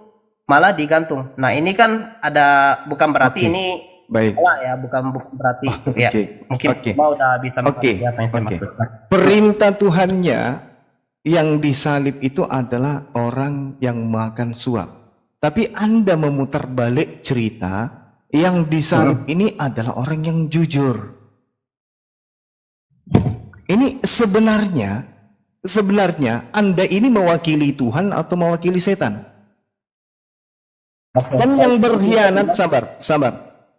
malah digantung. Nah, ini kan ada bukan berarti ini salah ya, bukan berarti ya. Mungkin mau udah bisa mengerti apa yang saya maksudkan. Perintah Tuhannya yang disalib itu adalah orang yang makan suap. Tapi Anda memutar balik cerita, yang disalib ini adalah orang yang jujur. Ini sebenarnya Anda ini mewakili Tuhan atau mewakili setan? Kan yang berkhianat, sabar.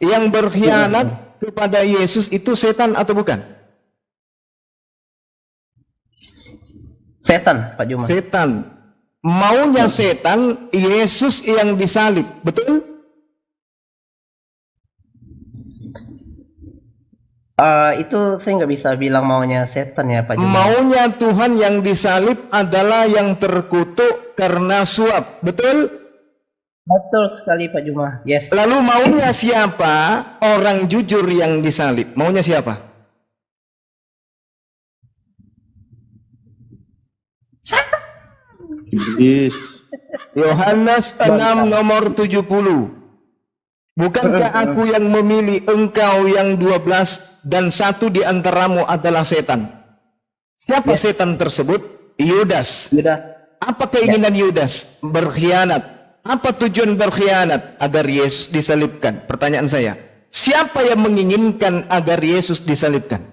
Yang berkhianat kepada Yesus itu setan atau bukan? Setan, Pak Juma. Setan. Maunya setan Yesus yang disalib, betul? Itu saya nggak bisa bilang maunya setan ya Pak Juma. Maunya Tuhan yang disalib adalah yang terkutuk karena suap, betul? Betul sekali Pak Juma. Yes. Lalu maunya siapa? Orang jujur yang disalib. Maunya siapa? Iblis. Yohanes 6 nomor 70. Bukankah aku yang memilih engkau yang 12 dan satu di antaramu adalah setan? Siapa setan tersebut? Yudas. Apa keinginan Yudas? Berkhianat. Apa tujuan berkhianat? Agar Yesus disalibkan. Pertanyaan saya, siapa yang menginginkan agar Yesus disalibkan?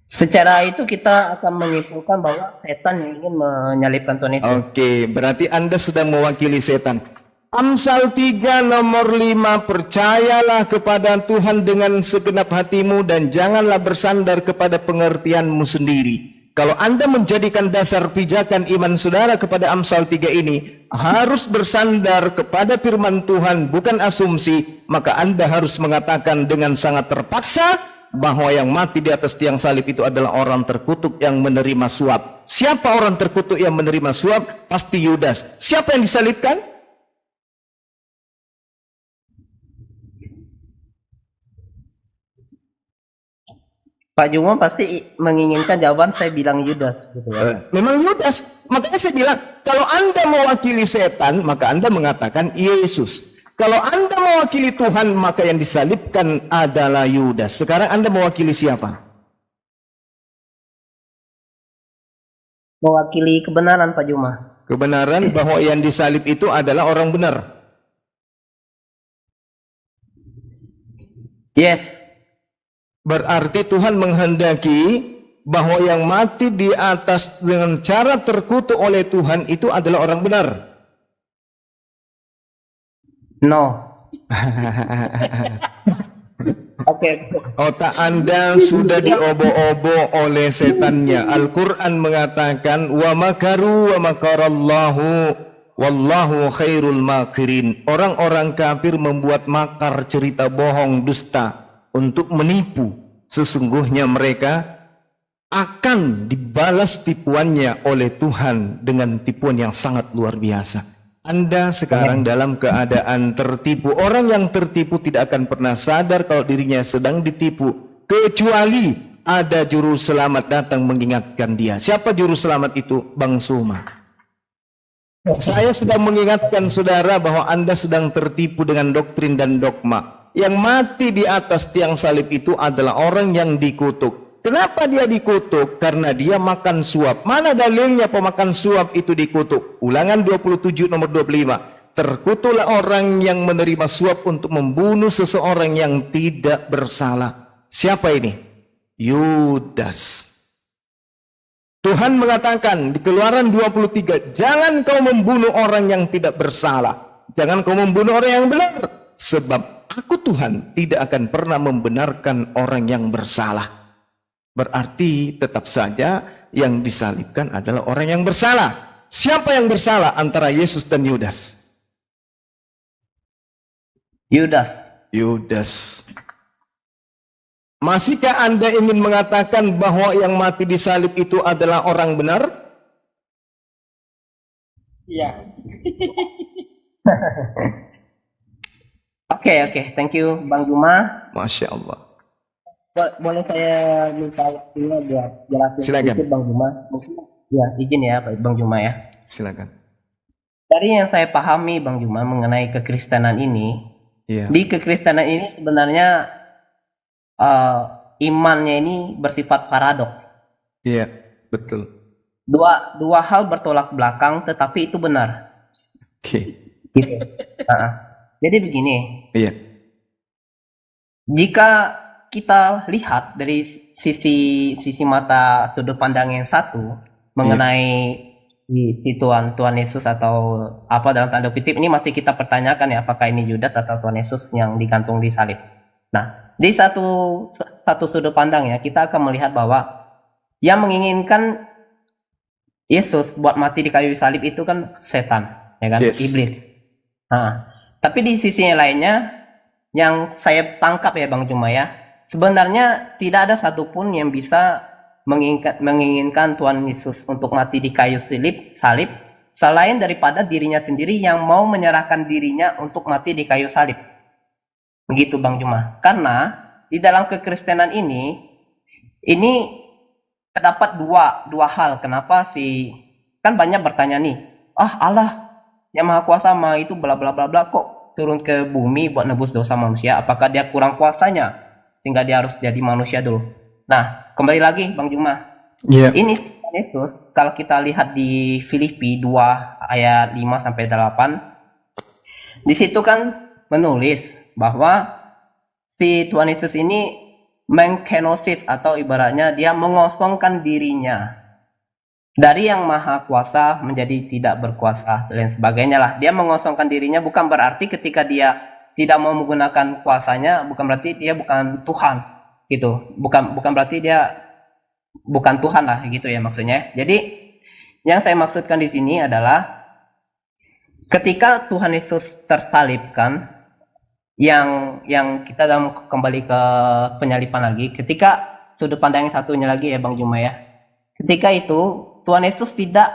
Secara itu kita akan menyimpulkan bahwa setan yang ingin menyalibkan Tuhan Yesus. Oke, berarti Anda sedang mewakili setan. Amsal 3 nomor 5, percayalah kepada Tuhan dengan segenap hatimu dan janganlah bersandar kepada pengertianmu sendiri. Kalau Anda menjadikan dasar pijakan iman saudara kepada Amsal 3 ini harus bersandar kepada firman Tuhan, bukan asumsi, maka Anda harus mengatakan dengan sangat terpaksa bahwa yang mati di atas tiang salib itu adalah orang terkutuk yang menerima suap. Siapa orang terkutuk yang menerima suap? Pasti Yudas. Siapa yang disalibkan? Pak Juma pasti menginginkan jawaban, saya bilang Yudas gitu ya. Memang Yudas. Makanya saya bilang, kalau Anda mewakili setan, maka Anda mengatakan Yesus. Kalau Anda mewakili Tuhan, maka yang disalibkan adalah Yudas. Sekarang Anda mewakili siapa? Mewakili kebenaran, Pak Juma. Kebenaran bahwa yang disalib itu adalah orang benar. Yes. Berarti Tuhan menghendaki bahwa yang mati di atas dengan cara terkutuk oleh Tuhan itu adalah orang benar. No. Oke. Otak Anda sudah diobo-obo oleh setannya. Al-Quran mengatakan wa makaru wa makarallahu wallahu khairul makirin. Orang-orang kafir membuat makar, cerita bohong, dusta untuk menipu. Sesungguhnya mereka akan dibalas tipuannya oleh Tuhan dengan tipuan yang sangat luar biasa. Anda sekarang dalam keadaan tertipu. Orang yang tertipu tidak akan pernah sadar kalau dirinya sedang ditipu, kecuali ada juru selamat datang mengingatkan dia. Siapa juru selamat itu? Bang Suma. Saya sedang mengingatkan saudara bahwa Anda sedang tertipu dengan doktrin dan dogma. Yang mati di atas tiang salib itu adalah orang yang dikutuk. Kenapa dia dikutuk? Karena dia makan suap. Mana dalilnya pemakan suap itu dikutuk? Ulangan 27 nomor 25. Terkutuklah orang yang menerima suap untuk membunuh seseorang yang tidak bersalah. Siapa ini? Yudas. Tuhan mengatakan di Keluaran 23, jangan kau membunuh orang yang tidak bersalah. Jangan kau membunuh orang yang benar. Sebab aku Tuhan tidak akan pernah membenarkan orang yang bersalah. Berarti tetap saja yang disalibkan adalah orang yang bersalah. Siapa yang bersalah antara Yesus dan Yudas? Yudas. Yudas. Masihkah Anda ingin mengatakan bahwa yang mati di salib itu adalah orang benar? Iya. Oke, thank you Bang Juma. Masya Allah. Boleh saya minta waktunya biar jelasin Silakan. sedikit Bang Juma? Mungkin ya izin ya Bang Juma ya. Silakan. Dari yang saya pahami Bang Juma mengenai kekristenan ini, Iya. di kekristenan ini sebenarnya imannya ini bersifat paradoks. Iya, betul. Dua hal bertolak belakang, tetapi itu benar. Oke. Gitu. Jadi begini, Iya. jika kita lihat dari sisi mata sudut pandang yang satu mengenai si Tuhan Yesus atau apa dalam tanda kutip ini masih kita pertanyakan ya, apakah ini Yudas atau Tuhan Yesus yang digantung di salib. Nah, di satu sudut pandang ya, kita akan melihat bahwa yang menginginkan Yesus buat mati di kayu salib itu kan setan, ya kan, Yes. iblis. Tapi di sisi yang lainnya yang saya tangkap ya Bang Juma ya, sebenarnya tidak ada satupun yang bisa menginginkan Tuhan Yesus untuk mati di kayu salib selain daripada dirinya sendiri yang mau menyerahkan dirinya untuk mati di kayu salib. Begitu Bang Juma. Karena di dalam kekristenan ini terdapat dua hal. Kenapa kan banyak bertanya nih, Allah yang Maha Kuasa itu bla bla bla bla kok turun ke bumi buat nebus dosa manusia? Apakah dia kurang kuasanya sehingga dia harus jadi manusia dulu? Nah, kembali lagi Bang Juma, Iya. Ini si Tuhan Yesus, kalau kita lihat di Filipi 2 ayat 5 sampai 8, di situ kan menulis bahwa si Tuhan Yesus ini mengkenosis, atau ibaratnya dia mengosongkan dirinya dari yang maha kuasa menjadi tidak berkuasa dan sebagainya lah. Dia mengosongkan dirinya bukan berarti ketika dia tidak mau menggunakan kuasanya, bukan berarti dia bukan Tuhan gitu. Bukan berarti dia bukan Tuhan lah gitu ya maksudnya. Jadi yang saya maksudkan di sini adalah ketika Tuhan Yesus tersalibkan, yang kita dalam kembali ke penyalipan lagi, ketika sudut pandang yang satunya lagi ya Bang Juma ya. Ketika itu Tuhan Yesus tidak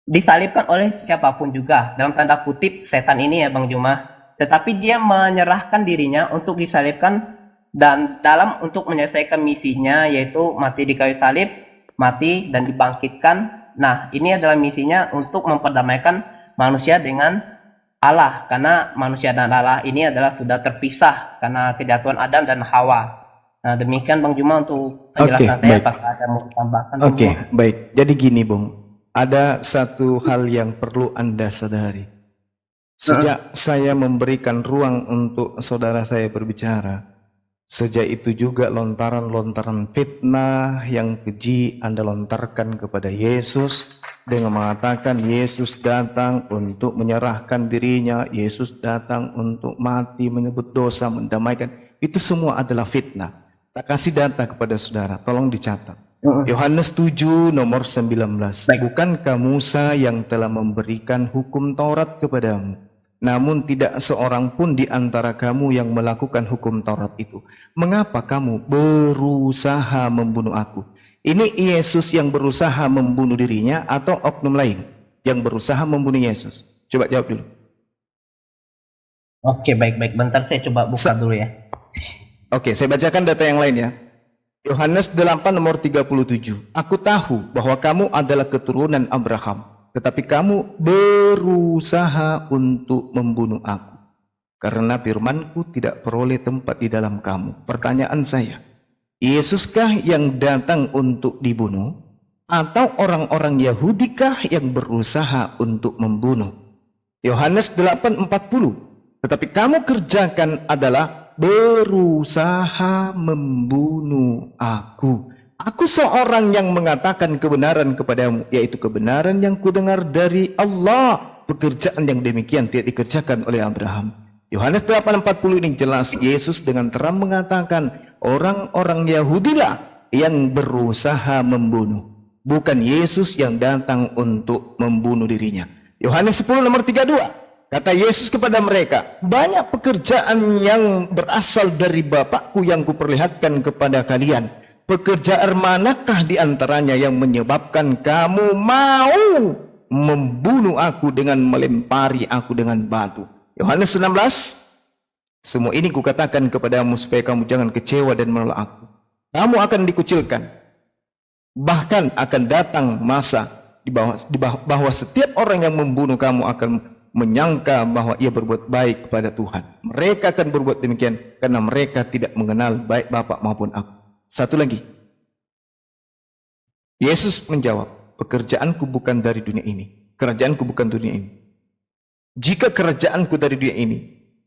disalibkan oleh siapapun juga, dalam tanda kutip setan ini ya Bang Juma, tetapi dia menyerahkan dirinya untuk disalibkan dan dalam untuk menyelesaikan misinya, yaitu mati di kayu salib, mati dan dibangkitkan. Nah, ini adalah misinya untuk memperdamaikan manusia dengan Allah, karena manusia dan Allah ini adalah sudah terpisah karena kejatuhan Adam dan Hawa. Nah, demikian Bang Juma untuk penjelasan saya. baik. Apakah ada mau tambahkan? Bang Oke, Juma? baik. Jadi gini, Bung. Ada satu hal yang perlu Anda sadari. Sejak saya memberikan ruang untuk saudara saya berbicara, sejak itu juga lontaran-lontaran fitnah yang keji Anda lontarkan kepada Yesus dengan mengatakan Yesus datang untuk menyerahkan dirinya, Yesus datang untuk mati, menyebut dosa, mendamaikan. Itu semua adalah fitnah. Tak kasih data kepada saudara, tolong dicatat. Yohanes 7 nomor 19. Bukankah Musa yang telah memberikan hukum Taurat kepadamu? Namun tidak seorang pun di antara kamu yang melakukan hukum Taurat itu. Mengapa kamu berusaha membunuh aku? Ini Yesus yang berusaha membunuh dirinya atau oknum lain yang berusaha membunuh Yesus? Coba jawab dulu. Oke, baik. Bentar saya coba buka dulu ya. Oke, saya bacakan data yang lain ya. Yohanes 8 nomor 37. Aku tahu bahwa kamu adalah keturunan Abraham, tetapi kamu berusaha untuk membunuh aku, karena firmanku tidak peroleh tempat di dalam kamu. Pertanyaan saya, Yesuskah yang datang untuk dibunuh, atau orang-orang Yahudikah yang berusaha untuk membunuh? Yohanes 8:40. Tetapi kamu kerjakan adalah berusaha membunuh aku. Aku seorang yang mengatakan kebenaran kepadamu, yaitu kebenaran yang kudengar dari Allah. Pekerjaan yang demikian tidak dikerjakan oleh Abraham. Yohanes 8:40 ini jelas Yesus dengan terang mengatakan orang-orang Yahudilah yang berusaha membunuh, bukan Yesus yang datang untuk membunuh dirinya. Yohanes 10 nomor 32. Kata Yesus kepada mereka, banyak pekerjaan yang berasal dari Bapakku yang kuperlihatkan kepada kalian. Pekerjaan manakah di antaranya yang menyebabkan kamu mau membunuh aku dengan melempari aku dengan batu? Yohanes 16. Semua ini kukatakan kepadamu supaya kamu jangan kecewa dan menolak aku. Kamu akan dikucilkan. Bahkan akan datang masa bahwa setiap orang yang membunuh kamu akan menyangka bahwa ia berbuat baik kepada Tuhan. Mereka akan berbuat demikian karena mereka tidak mengenal baik Bapa maupun aku. Satu lagi. Yesus menjawab, pekerjaanku bukan dari dunia ini. Kerajaanku bukan dunia ini. Jika kerajaanku dari dunia ini,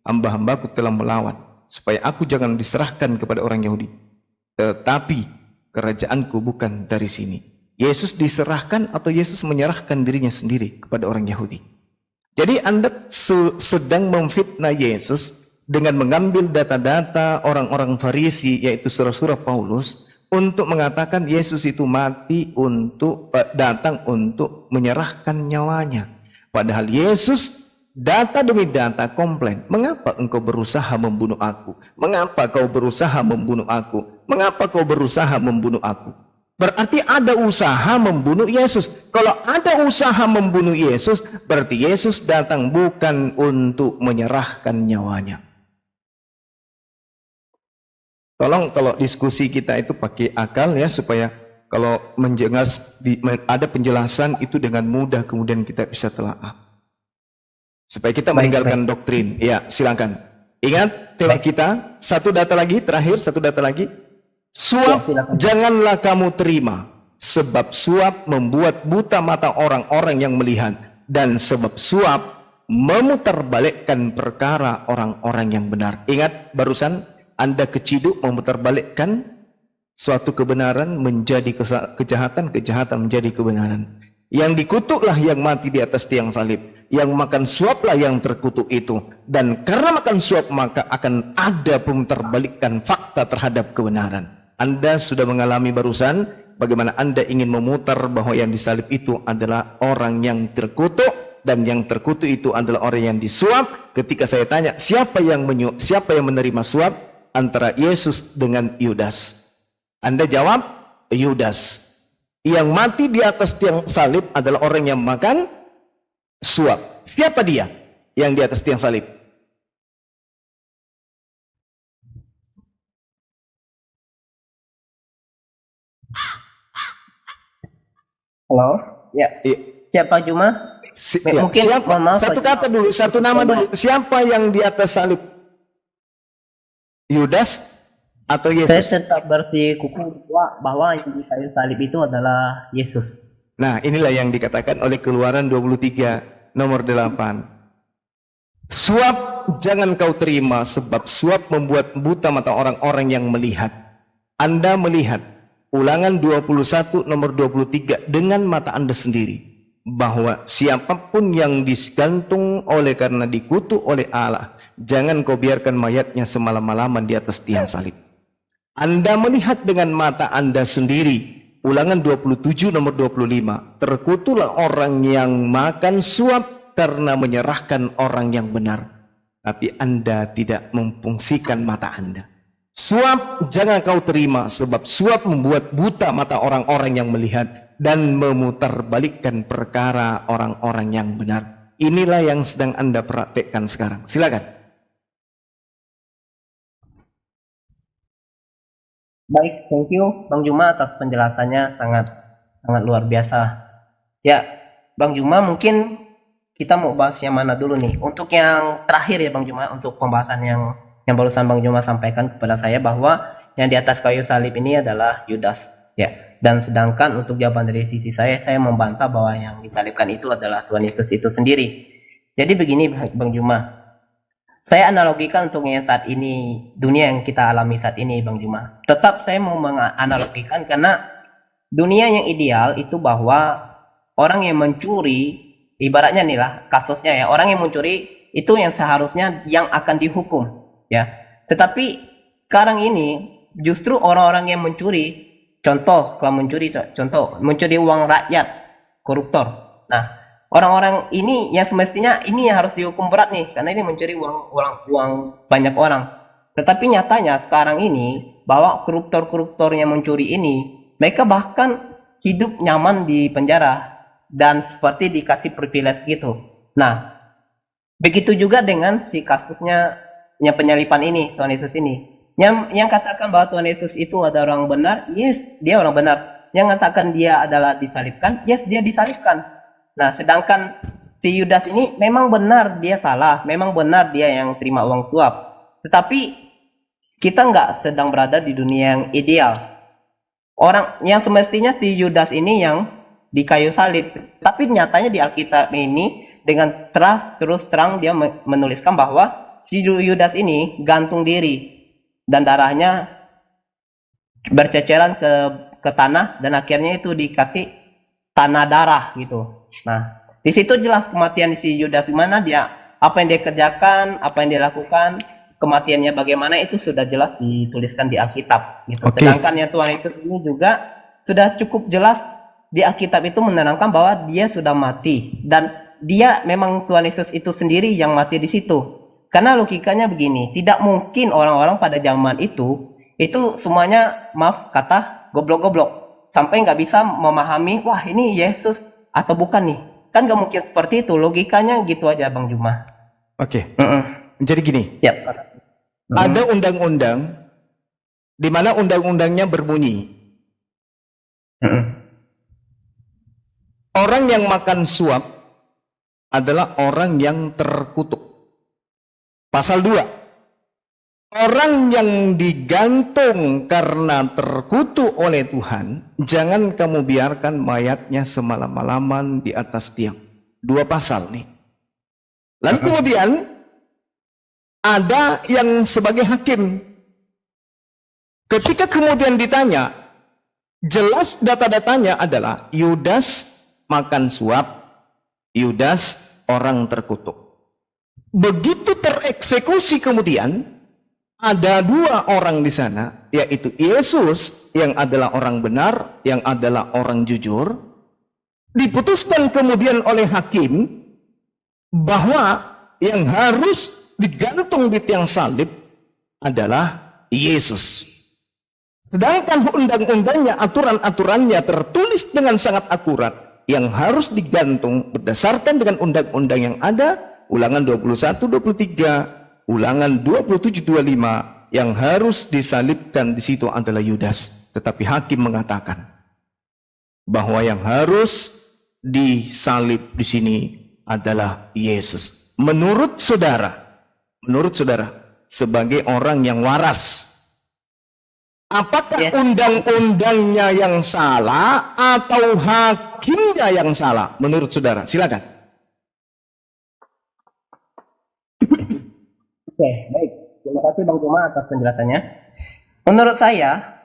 hamba-hambaku telah melawan, supaya aku jangan diserahkan kepada orang Yahudi. Tetapi kerajaanku bukan dari sini. Yesus diserahkan atau Yesus menyerahkan dirinya sendiri kepada orang Yahudi. Jadi Anda sedang memfitnah Yesus dengan mengambil data-data orang-orang Farisi, yaitu surah-surah Paulus, untuk mengatakan Yesus itu mati untuk datang untuk menyerahkan nyawanya. Padahal Yesus data demi data komplain. Mengapa engkau berusaha membunuh aku? Mengapa kau berusaha membunuh aku? Mengapa kau berusaha membunuh aku? Berarti ada usaha membunuh Yesus. Kalau ada usaha membunuh Yesus, berarti Yesus datang bukan untuk menyerahkan nyawanya. Tolong kalau diskusi kita itu pakai akal ya, supaya kalau ada penjelasan itu dengan mudah kemudian kita bisa telaah. Supaya kita meninggalkan doktrin. Ya, silakan. Ingat tema kita, satu data lagi, terakhir satu data lagi. Suap janganlah kamu terima. Sebab suap membuat buta mata orang-orang yang melihat, dan sebab suap memutarbalikkan perkara orang-orang yang benar. Ingat barusan Anda keciduk memutarbalikkan suatu kebenaran menjadi kejahatan, kejahatan menjadi kebenaran. Yang dikutuklah yang mati di atas tiang salib, yang makan suaplah yang terkutuk itu, dan karena makan suap maka akan ada pemutarbalikkan fakta terhadap kebenaran. Anda sudah mengalami barusan bagaimana Anda ingin memutar bahwa yang disalib itu adalah orang yang terkutuk, dan yang terkutuk itu adalah orang yang disuap. Ketika saya tanya siapa yang menerima suap antara Yesus dengan Yudas, Anda jawab Yudas. Yang mati di atas tiang salib adalah orang yang makan suap. Siapa dia yang di atas tiang salib? Halo? Ya. Siapa Juma? Mungkin siapa? Satu kata dulu, satu nama dulu. Siapa yang di atas salib? Yudas atau Yesus? Saya tetap bersikukuh bahwa yang di kayu salib itu adalah Yesus. Nah, inilah yang dikatakan oleh Keluaran 23 nomor 8. Suap jangan kau terima, sebab suap membuat buta mata orang-orang yang melihat. Anda melihat Ulangan 21 nomor 23 dengan mata Anda sendiri bahwa siapapun yang digantung oleh karena dikutuk oleh Allah, jangan kau biarkan mayatnya semalam-malaman di atas tiang salib. Anda melihat dengan mata Anda sendiri. Ulangan 27 nomor 25. Terkutuklah orang yang makan suap karena menyerahkan orang yang benar. Tapi Anda tidak memfungsikan mata Anda. Suap jangan kau terima, sebab suap membuat buta mata orang-orang yang melihat dan memutarbalikkan perkara orang-orang yang benar. Inilah yang sedang Anda praktekkan sekarang. Silakan. Baik, thank you Bang Juma atas penjelasannya, sangat luar biasa. Ya, Bang Juma, mungkin kita mau bahas yang mana dulu nih? Untuk yang terakhir ya Bang Juma, untuk pembahasan yang barusan Bang Juma sampaikan kepada saya bahwa yang di atas kayu salib ini adalah Yudas. Ya, dan sedangkan untuk jawaban dari sisi saya membantah bahwa yang disalibkan itu adalah Tuhan Yesus itu sendiri. Jadi begini Bang Juma, saya analogikan untuk yang saat ini, dunia yang kita alami saat ini Bang Juma. Tetap saya mau menganalogikan karena dunia yang ideal itu bahwa orang yang mencuri, ibaratnya nih lah kasusnya ya, orang yang mencuri itu yang seharusnya yang akan dihukum ya. Tetapi sekarang ini justru orang-orang yang mencuri, contoh mencuri uang rakyat, koruptor. Nah, orang-orang ini yang semestinya ini yang harus dihukum berat nih, karena ini mencuri uang banyak orang. Tetapi nyatanya sekarang ini bahwa koruptor-koruptor yang mencuri ini, mereka bahkan hidup nyaman di penjara dan seperti dikasih privilege gitu. Nah, begitu juga dengan si kasusnya yang penyalipan ini, Tuhan Yesus ini. Yang katakan bahwa Tuhan Yesus itu adalah orang benar, yes, dia orang benar. Yang katakan dia adalah disalibkan, yes, dia disalibkan. Nah, sedangkan si Yudas ini memang benar dia salah, memang benar dia yang terima uang suap. Tetapi kita nggak sedang berada di dunia yang ideal. Orang yang semestinya si Yudas ini yang di kayu salib, tapi nyatanya di Alkitab ini dengan terus terang dia menuliskan bahwa si Yudas ini gantung diri dan darahnya berceceran ke tanah dan akhirnya itu dikasih tanah darah gitu. Nah, di situ jelas kematian si Yudas, gimana dia, apa yang dia kerjakan, apa yang dia lakukan, kematiannya bagaimana, itu sudah jelas dituliskan di Alkitab gitu. Okay. Sedangkan yang Tuhan itu ini juga sudah cukup jelas di Alkitab itu menerangkan bahwa dia sudah mati dan dia memang Tuhan Yesus itu sendiri yang mati di situ. Karena logikanya begini, tidak mungkin orang-orang pada zaman itu semuanya, maaf kata, goblok-goblok. Sampai nggak bisa memahami, wah ini Yesus atau bukan nih. Kan nggak mungkin seperti itu, logikanya gitu aja Bang Juma. Oke. Jadi gini, Yap. ada undang-undang di mana undang-undangnya berbunyi, orang yang makan suap adalah orang yang terkutuk. Pasal 2. orang yang digantung karena terkutuk oleh Tuhan, jangan kamu biarkan mayatnya semalam-malaman di atas tiang. 2 pasal nih. Lalu kemudian ada yang sebagai hakim. Ketika kemudian ditanya, jelas data-datanya adalah Yudas makan suap, Yudas orang terkutuk. Begitu tereksekusi kemudian, ada 2 orang di sana, yaitu Yesus yang adalah orang benar, yang adalah orang jujur. Diputuskan kemudian oleh hakim bahwa yang harus digantung di tiang salib adalah Yesus. Sedangkan undang-undangnya, aturan-aturannya tertulis dengan sangat akurat, yang harus digantung berdasarkan dengan undang-undang yang ada, Ulangan 21-23, Ulangan 27-25, yang harus disalibkan di situ adalah Yudas. Tetapi hakim mengatakan bahwa yang harus disalib di sini adalah Yesus. Menurut saudara, sebagai orang yang waras, apakah undang-undangnya yang salah atau hakimnya yang salah? Menurut saudara, silakan. Oke, baik. Terima kasih Bang Juma atas penjelasannya. Menurut saya,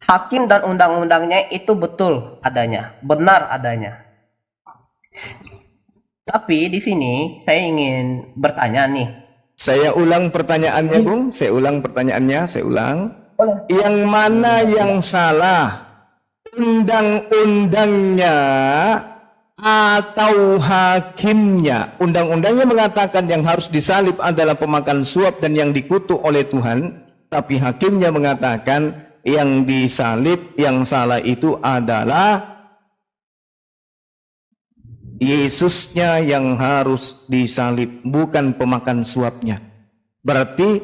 hakim dan undang-undangnya itu betul adanya, benar adanya. Tapi di sini saya ingin bertanya nih. Saya ulang pertanyaannya, Bung. Saya ulang. Yang mana yang salah? Undang-undangnya atau hakimnya? Undang-undangnya mengatakan yang harus disalib adalah pemakan suap dan yang dikutuk oleh Tuhan. Tapi hakimnya mengatakan yang disalib, yang salah itu adalah Yesusnya yang harus disalib, bukan pemakan suapnya. Berarti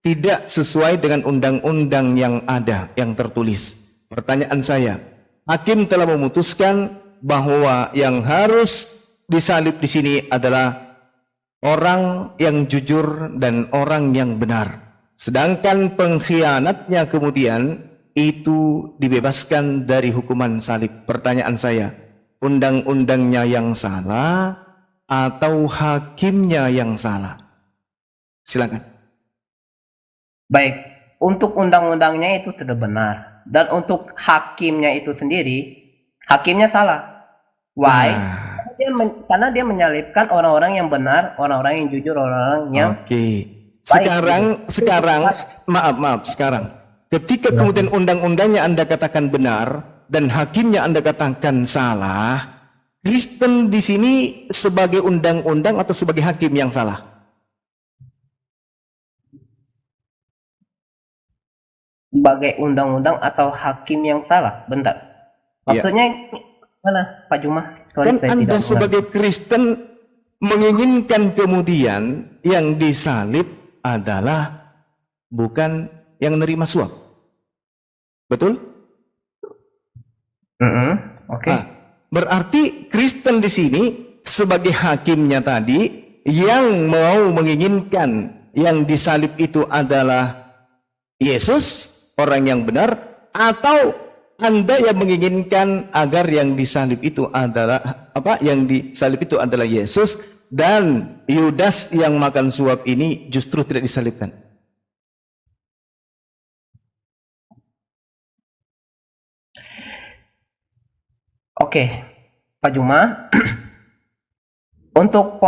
tidak sesuai dengan undang-undang yang ada, yang tertulis. Pertanyaan saya, hakim telah memutuskan bahwa yang harus disalib di sini adalah orang yang jujur dan orang yang benar. Sedangkan pengkhianatnya kemudian itu dibebaskan dari hukuman salib. Pertanyaan saya, undang-undangnya yang salah atau hakimnya yang salah? Silakan. Baik, untuk undang-undangnya itu tidak benar. Dan untuk hakimnya itu sendiri, hakimnya salah. Why? Karena dia menyalibkan orang-orang yang benar, orang-orang yang jujur, orang-orang yang... Oke. Sekarang, maaf, sekarang. Ketika kemudian undang-undangnya Anda katakan benar, dan hakimnya Anda katakan salah, Kristen di sini sebagai undang-undang atau sebagai hakim yang salah? Sebagai undang-undang atau hakim yang salah? Bentar. Maksudnya mana Pak Juma? Kan Anda sebagai Kristen menginginkan kemudian yang disalib adalah bukan yang nerima suap. Betul? Oke. Nah, berarti Kristen di sini sebagai hakimnya tadi yang mau menginginkan yang disalib itu adalah Yesus, orang yang benar, atau Anda yang menginginkan agar yang disalib itu adalah yang disalib itu adalah Yesus dan Yudas yang makan suap ini justru tidak disalibkan? Oke, Pak Juma, untuk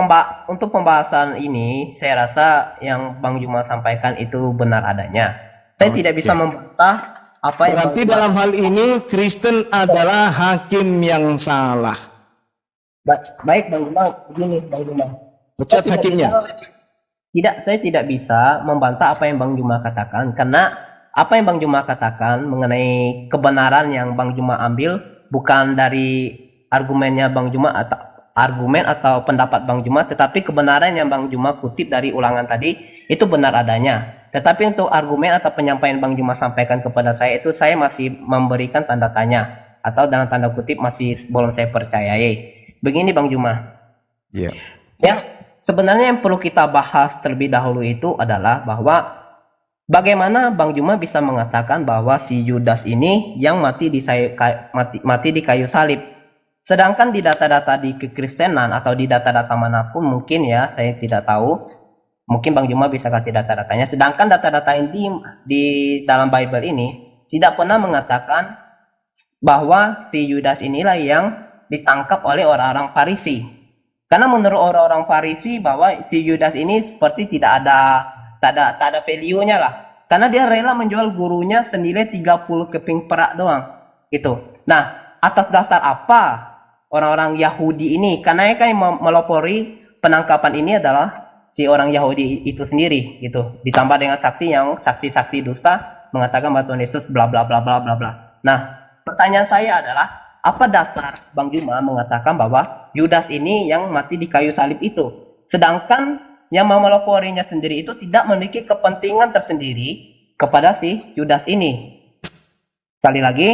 pembahasan ini, saya rasa yang Bang Juma sampaikan itu benar adanya. Saya tidak bisa membantah apa yang... Berarti dalam hal ini Kristen adalah hakim yang salah. Baik, Bang Juma, begini, Bang Juma. Pecat hakimnya. Saya tidak bisa membantah apa yang Bang Juma katakan, karena apa yang Bang Juma katakan mengenai kebenaran yang Bang Juma ambil bukan dari argumennya Bang Juma atau argumen atau pendapat Bang Juma, tetapi kebenaran yang Bang Juma kutip dari ulangan tadi itu benar adanya. Tetapi untuk argumen atau penyampaian Bang Juma sampaikan kepada saya itu saya masih memberikan tanda tanya atau dalam tanda kutip masih belum saya percayai. Begini Bang Juma. Iya. sebenarnya yang perlu kita bahas terlebih dahulu itu adalah bahwa bagaimana Bang Juma bisa mengatakan bahwa si Yudas ini yang mati di kayu salib. Sedangkan di data-data di kekristenan atau di data-data manapun mungkin ya, saya tidak tahu. Mungkin Bang Juma bisa kasih data-datanya. Sedangkan data-data ini di dalam Bible ini tidak pernah mengatakan bahwa si Yudas inilah yang ditangkap oleh orang-orang Farisi. Karena menurut orang-orang Farisi bahwa si Yudas ini seperti tak ada value-nya lah. Karena dia rela menjual gurunya senilai 30 keping perak doang. Gitu. Nah, atas dasar apa orang-orang Yahudi ini? Karena yang melopori penangkapan ini adalah si orang Yahudi itu sendiri gitu, ditambah dengan saksi-saksi dusta mengatakan bahwa Tuhan Yesus bla bla bla bla bla bla. Nah, pertanyaan saya adalah apa dasar Bang Juma mengatakan bahwa Yudas ini yang mati di kayu salib itu, sedangkan yang meloporinya sendiri itu tidak memiliki kepentingan tersendiri kepada si Yudas ini? Sekali lagi,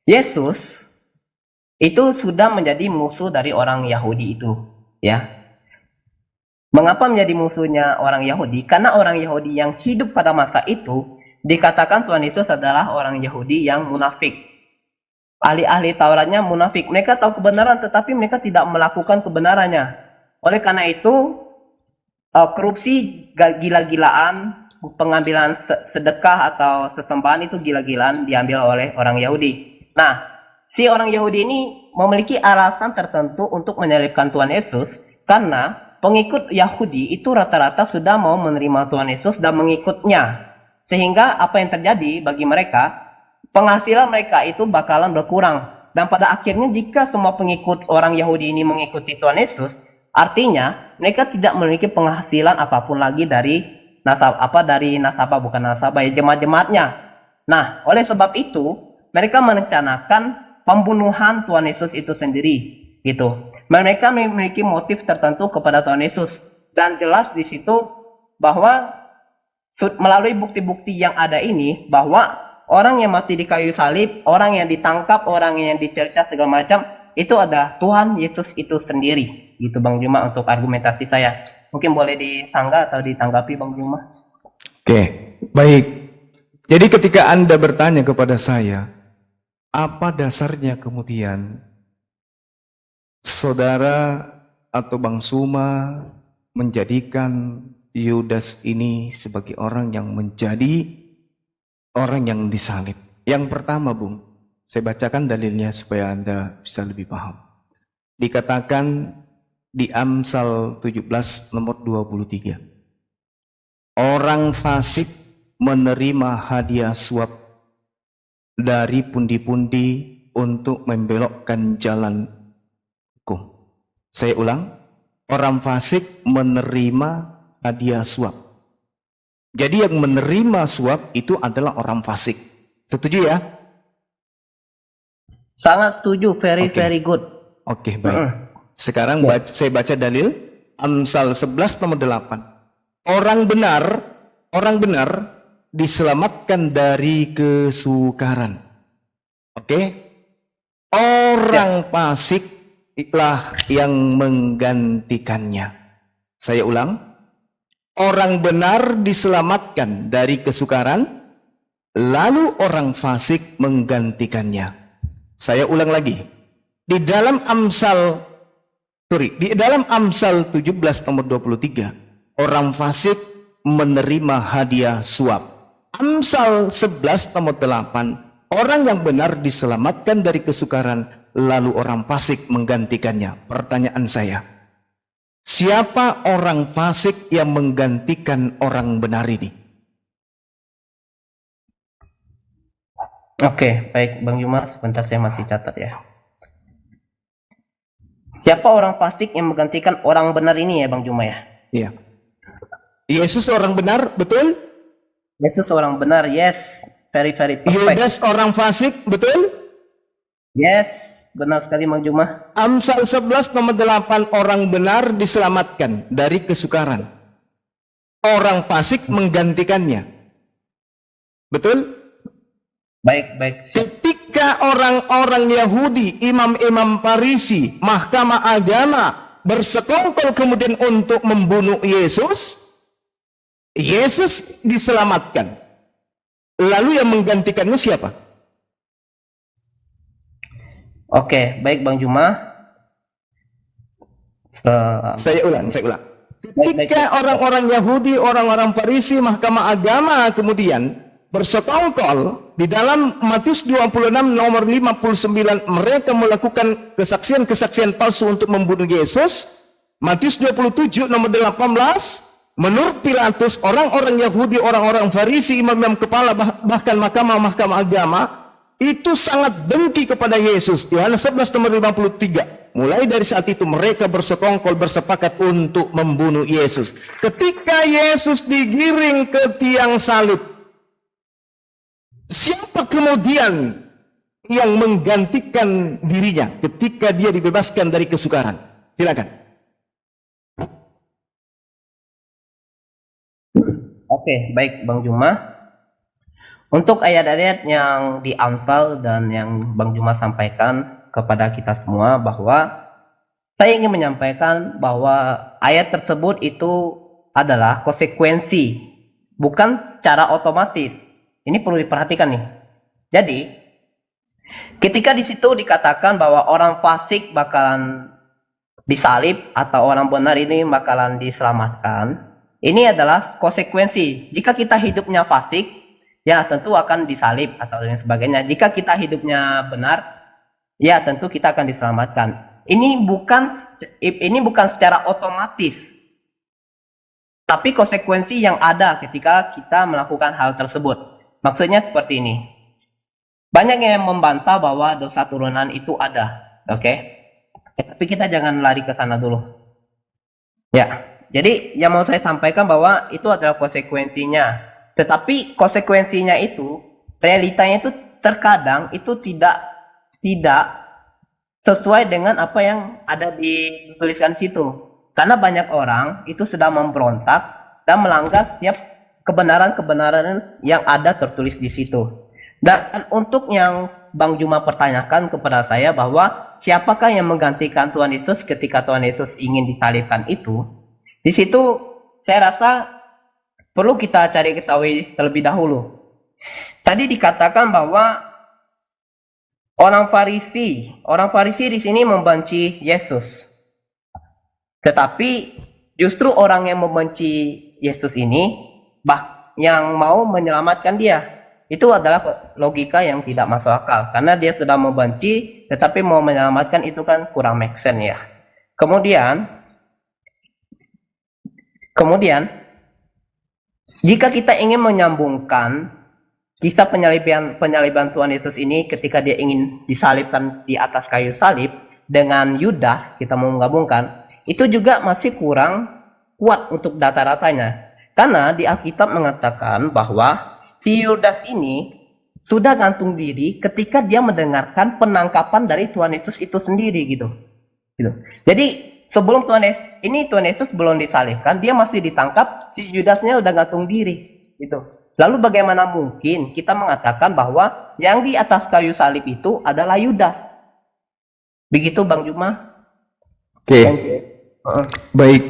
Yesus itu sudah menjadi musuh dari orang Yahudi itu, ya. Mengapa menjadi musuhnya orang Yahudi? Karena orang Yahudi yang hidup pada masa itu dikatakan Tuhan Yesus adalah orang Yahudi yang munafik. Ahli-ahli Tauratnya munafik. Mereka tahu kebenaran tetapi mereka tidak melakukan kebenarannya. Oleh karena itu, korupsi gila-gilaan, pengambilan sedekah atau sesembahan itu gila-gilaan diambil oleh orang Yahudi. Nah, si orang Yahudi ini memiliki alasan tertentu untuk menyalibkan Tuhan Yesus karena pengikut Yahudi itu rata-rata sudah mau menerima Tuhan Yesus dan mengikutnya. Sehingga apa yang terjadi bagi mereka, penghasilan mereka itu bakalan berkurang. Dan pada akhirnya jika semua pengikut orang Yahudi ini mengikuti Tuhan Yesus, artinya mereka tidak memiliki penghasilan apapun lagi dari jemaat-jemaatnya. Nah, oleh sebab itu, mereka merencanakan pembunuhan Tuhan Yesus itu sendiri. Gitu. Mereka memiliki motif tertentu kepada Tuhan Yesus dan jelas di situ bahwa melalui bukti-bukti yang ada ini bahwa orang yang mati di kayu salib, orang yang ditangkap, orang yang dicerca segala macam itu adalah Tuhan Yesus itu sendiri. Gitu Bang Juma untuk argumentasi saya. Mungkin boleh ditangga atau ditanggapi Bang Juma. Oke, baik. Jadi ketika Anda bertanya kepada saya, apa dasarnya kemudian saudara atau Bang Suma menjadikan Yudas ini sebagai orang yang menjadi orang yang disalib? Yang pertama, Bung, saya bacakan dalilnya supaya Anda bisa lebih paham. Dikatakan di Amsal 17 nomor 23. Orang fasik menerima hadiah suap dari pundi-pundi untuk membelokkan jalan hukum. Saya ulang, orang fasik menerima hadiah suap. Jadi yang menerima suap itu adalah orang fasik. Setuju ya? Sangat setuju, very good. Oke, baik. Sekarang saya baca dalil Amsal 11 nomor 8. Orang benar diselamatkan dari kesukaran. Oke? Orang fasik lah yang menggantikannya. Saya ulang. Orang benar diselamatkan dari kesukaran, lalu orang fasik menggantikannya. Saya ulang lagi. Di dalam Amsal 17 nomor 23, orang fasik menerima hadiah suap. Amsal 11 nomor 8, orang yang benar diselamatkan dari kesukaran, lalu orang fasik menggantikannya. Pertanyaan saya, siapa orang fasik yang menggantikan orang benar ini? Oke, baik Bang Juma, sebentar saya masih catat ya. Siapa orang fasik yang menggantikan orang benar ini ya Bang Juma ya? Iya. Yesus orang benar, betul? Yesus orang benar, yes. Very perfect. Yudas orang fasik, betul? Yes, benar sekali Bang Juma. Amsal 11 nomor 8, orang benar diselamatkan dari kesukaran. Orang fasik menggantikannya. Betul? Baik. Ketika orang-orang Yahudi, imam-imam Farisi, mahkamah agama bersekongkol kemudian untuk membunuh Yesus, Yesus diselamatkan. Lalu yang menggantikannya siapa? Oke, baik Bang Juma. Saya ulang. Baik. Ketika orang-orang Yahudi, orang-orang Farisi, mahkamah agama kemudian bersekongkol di dalam Matius 26 nomor 59, mereka melakukan kesaksian-kesaksian palsu untuk membunuh Yesus. Matius 27 nomor 18, menurut Pilatus, orang-orang Yahudi, orang-orang Farisi, imam-imam kepala, bahkan mahkamah agama itu sangat benci kepada Yesus. Yohanes 11 nomor 53. Mulai dari saat itu mereka bersekongkol, bersepakat untuk membunuh Yesus. Ketika Yesus digiring ke tiang salib, siapa kemudian yang menggantikan dirinya ketika dia dibebaskan dari kesukaran? Silakan. Oke, baik Bang Juma. Untuk ayat-ayat yang di Amsal dan yang Bang Juma sampaikan kepada kita semua, bahwa saya ingin menyampaikan bahwa ayat tersebut itu adalah konsekuensi, bukan secara otomatis. Ini perlu diperhatikan nih. Jadi, ketika di situ dikatakan bahwa orang fasik bakalan disalib atau orang benar ini bakalan diselamatkan, ini adalah konsekuensi. Jika kita hidupnya fasik, ya tentu akan disalib atau lain sebagainya. Jika kita hidupnya benar, ya tentu kita akan diselamatkan. Ini bukan secara otomatis, tapi konsekuensi yang ada ketika kita melakukan hal tersebut. Maksudnya seperti ini. Banyak yang membantah bahwa dosa turunan itu ada, oke? Tapi kita jangan lari ke sana dulu. Ya, jadi yang mau saya sampaikan bahwa itu adalah konsekuensinya. Tetapi konsekuensinya itu, realitanya itu terkadang itu tidak sesuai dengan apa yang ada dituliskan situ. Karena banyak orang itu sedang memberontak dan melanggar setiap kebenaran-kebenaran yang ada tertulis di situ. Dan untuk yang Bang Juma pertanyakan kepada saya bahwa siapakah yang menggantikan Tuhan Yesus ketika Tuhan Yesus ingin disalibkan itu, di situ saya rasa perlu kita cari ketahui terlebih dahulu. Tadi dikatakan bahwa orang Farisi di sini membenci Yesus. Tetapi justru orang yang membenci Yesus ini yang mau menyelamatkan dia. Itu adalah logika yang tidak masuk akal. Karena dia sudah membenci tetapi mau menyelamatkan, itu kan kurang make sense ya. Kemudian jika kita ingin menyambungkan kisah penyaliban Tuhan Yesus ini ketika dia ingin disalibkan di atas kayu salib dengan Yudas, kita mau menggabungkan, itu juga masih kurang kuat untuk data-datanya. Karena di Alkitab mengatakan bahwa si Yudas ini sudah gantung diri ketika dia mendengarkan penangkapan dari Tuhan Yesus itu sendiri gitu. Jadi sebelum Tuhan Yesus belum disalibkan, dia masih ditangkap, si Yudasnya udah gantung diri gitu. Lalu bagaimana mungkin kita mengatakan bahwa yang di atas kayu salib itu adalah Yudas? Begitu Bang Juma. Oke. Baik.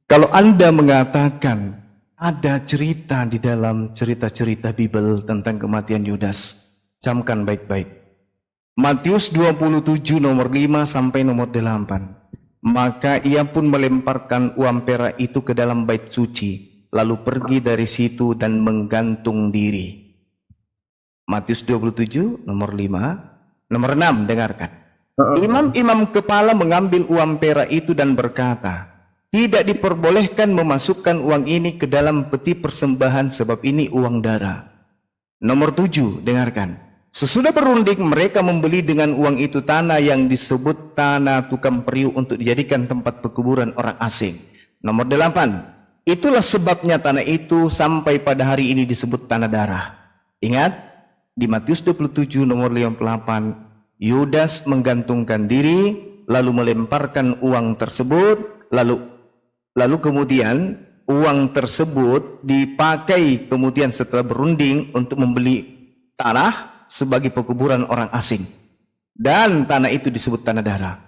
Kalau Anda mengatakan ada cerita di dalam cerita-cerita Bible tentang kematian Yudas, camkan baik-baik. Matius 27 nomor 5 sampai nomor 8. Maka ia pun melemparkan uang perak itu ke dalam bait suci, lalu pergi dari situ dan menggantung diri. Matius 27 nomor 5. Nomor 6, dengarkan. Imam-imam kepala mengambil uang perak itu dan berkata, tidak diperbolehkan memasukkan uang ini ke dalam peti persembahan sebab ini uang darah. Nomor 7, dengarkan. Sesudah berunding mereka membeli dengan uang itu tanah yang disebut tanah tukang periuk untuk dijadikan tempat pekuburan orang asing. Nomor 8. Itulah sebabnya tanah itu sampai pada hari ini disebut tanah darah. Ingat, di Matius 27 nomor 58, Yudas menggantungkan diri, lalu melemparkan uang tersebut, lalu kemudian uang tersebut dipakai kemudian setelah berunding untuk membeli tanah sebagai pekuburan orang asing. Dan tanah itu disebut tanah darah.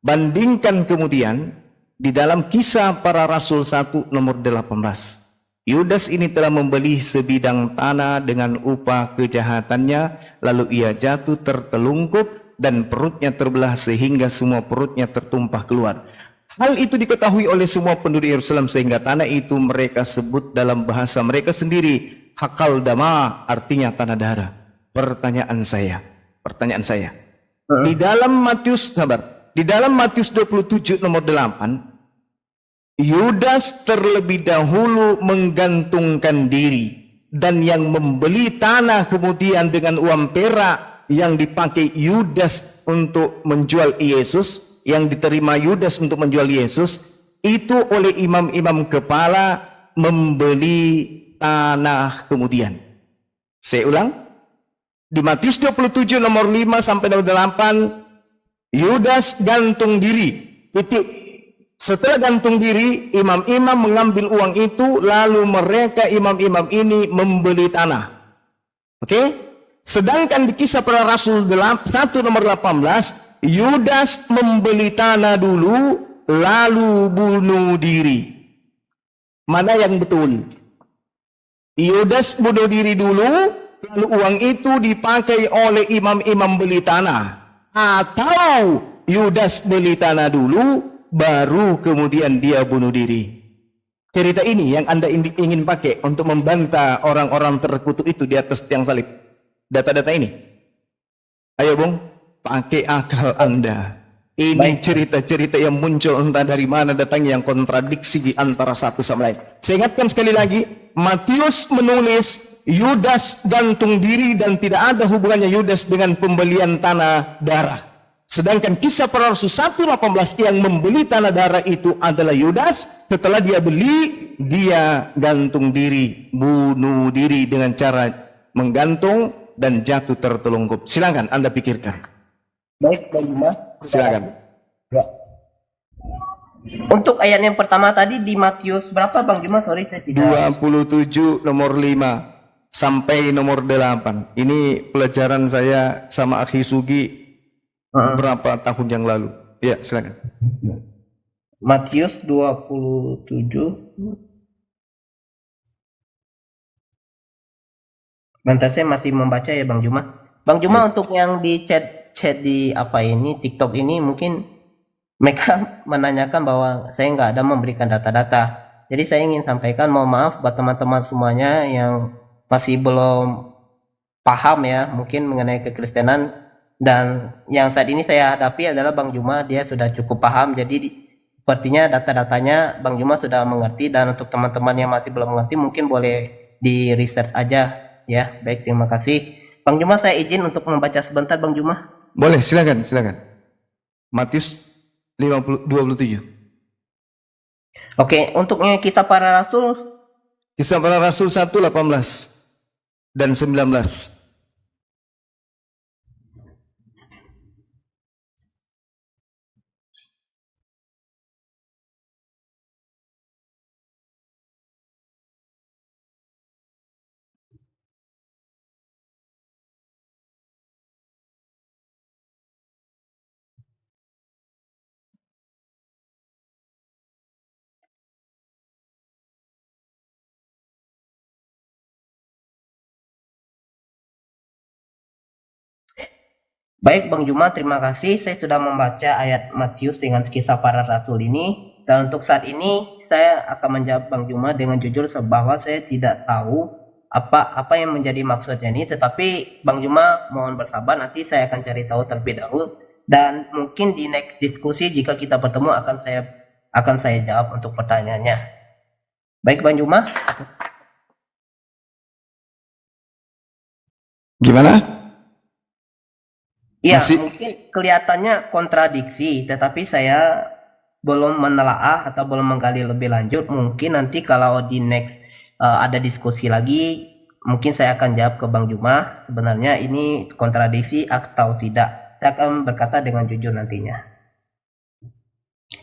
Bandingkan kemudian di dalam Kisah Para Rasul 1 nomor 18. Yudas ini telah membeli sebidang tanah dengan upah kejahatannya, lalu ia jatuh tertelungkup dan perutnya terbelah sehingga semua perutnya tertumpah keluar. Hal itu diketahui oleh semua penduduk Yerusalem sehingga tanah itu mereka sebut dalam bahasa mereka sendiri Hakal Dama, artinya tanah darah. Pertanyaan saya, di dalam Matius 27 nomor 8, Yudas terlebih dahulu menggantungkan diri, dan yang membeli tanah kemudian dengan uang perak yang dipakai Yudas untuk menjual Yesus, yang diterima Yudas untuk menjual Yesus, itu oleh imam-imam kepala membeli tanah kemudian. Saya ulang, di Matius 27 nomor 5 sampai nomor 8, Yudas gantung diri, titik. Setelah gantung diri, imam-imam mengambil uang itu, lalu mereka imam-imam ini membeli tanah. Oke? Sedangkan di Kisah Para Rasul 1 nomor 18, Yudas membeli tanah dulu, lalu bunuh diri. Mana yang betul? Yudas bunuh diri dulu, lalu uang itu dipakai oleh imam-imam beli tanah. Atau Yudas beli tanah dulu, baru kemudian dia bunuh diri. Cerita ini yang Anda ingin pakai untuk membantah orang-orang terkutuk itu di atas tiang salib. Data-data ini. Ayo Bung, pakai akal Anda. Ini cerita-cerita yang muncul entah dari mana datangnya, yang kontradiksi di antara satu sama lain. Saya ingatkan sekali lagi, Matius menulis Yudas gantung diri dan tidak ada hubungannya Yudas dengan pembelian tanah darah. Sedangkan Kisah Para Rasul 1:18 yang membeli tanah darah itu adalah Yudas. Setelah dia beli, dia gantung diri, bunuh diri dengan cara menggantung dan jatuh tertelungkup. Silakan Anda pikirkan. Baik, Bang Juma. Silakan. Ya. Untuk ayat yang pertama tadi di Matius berapa Bang Juma? Sorry saya tidak. 27 nomor 5 sampai nomor 8. Ini pelajaran saya sama Akhi Sugi beberapa tahun yang lalu. Ya, silakan. Matius 27. Bentar, saya masih membaca ya Bang Juma. Bang Juma, untuk yang di chat di apa ini TikTok ini, mungkin mereka menanyakan bahwa saya nggak ada memberikan data-data. Jadi saya ingin sampaikan, mohon maaf buat teman-teman semuanya yang masih belum paham ya mungkin mengenai kekristenan. Dan yang saat ini saya hadapi adalah Bang Juma, dia sudah cukup paham, jadi sepertinya data-datanya Bang Juma sudah mengerti. Dan untuk teman-teman yang masih belum mengerti mungkin boleh di research aja ya. Baik, terima kasih Bang Juma, saya izin untuk membaca sebentar Bang Juma. Boleh, silakan. Matius 27. Oke, untuknya Kisah Para Rasul. Kisah Para Rasul 1:18 dan 19. Baik Bang Juma, terima kasih. Saya sudah membaca ayat Matius dengan Kisah Para Rasul ini. Dan untuk saat ini saya akan menjawab Bang Juma dengan jujur bahwa saya tidak tahu apa yang menjadi maksudnya ini. Tetapi Bang Juma mohon bersabar, nanti saya akan cari tahu terlebih dahulu. Dan mungkin di next diskusi jika kita bertemu akan saya jawab untuk pertanyaannya. Baik Bang Juma. Gimana? Ya, mungkin kelihatannya kontradiksi, tetapi saya belum menelaah atau belum menggali lebih lanjut. Mungkin nanti kalau di next ada diskusi lagi, mungkin saya akan jawab ke Bang Juma, sebenarnya ini kontradiksi atau tidak. Saya akan berkata dengan jujur nantinya.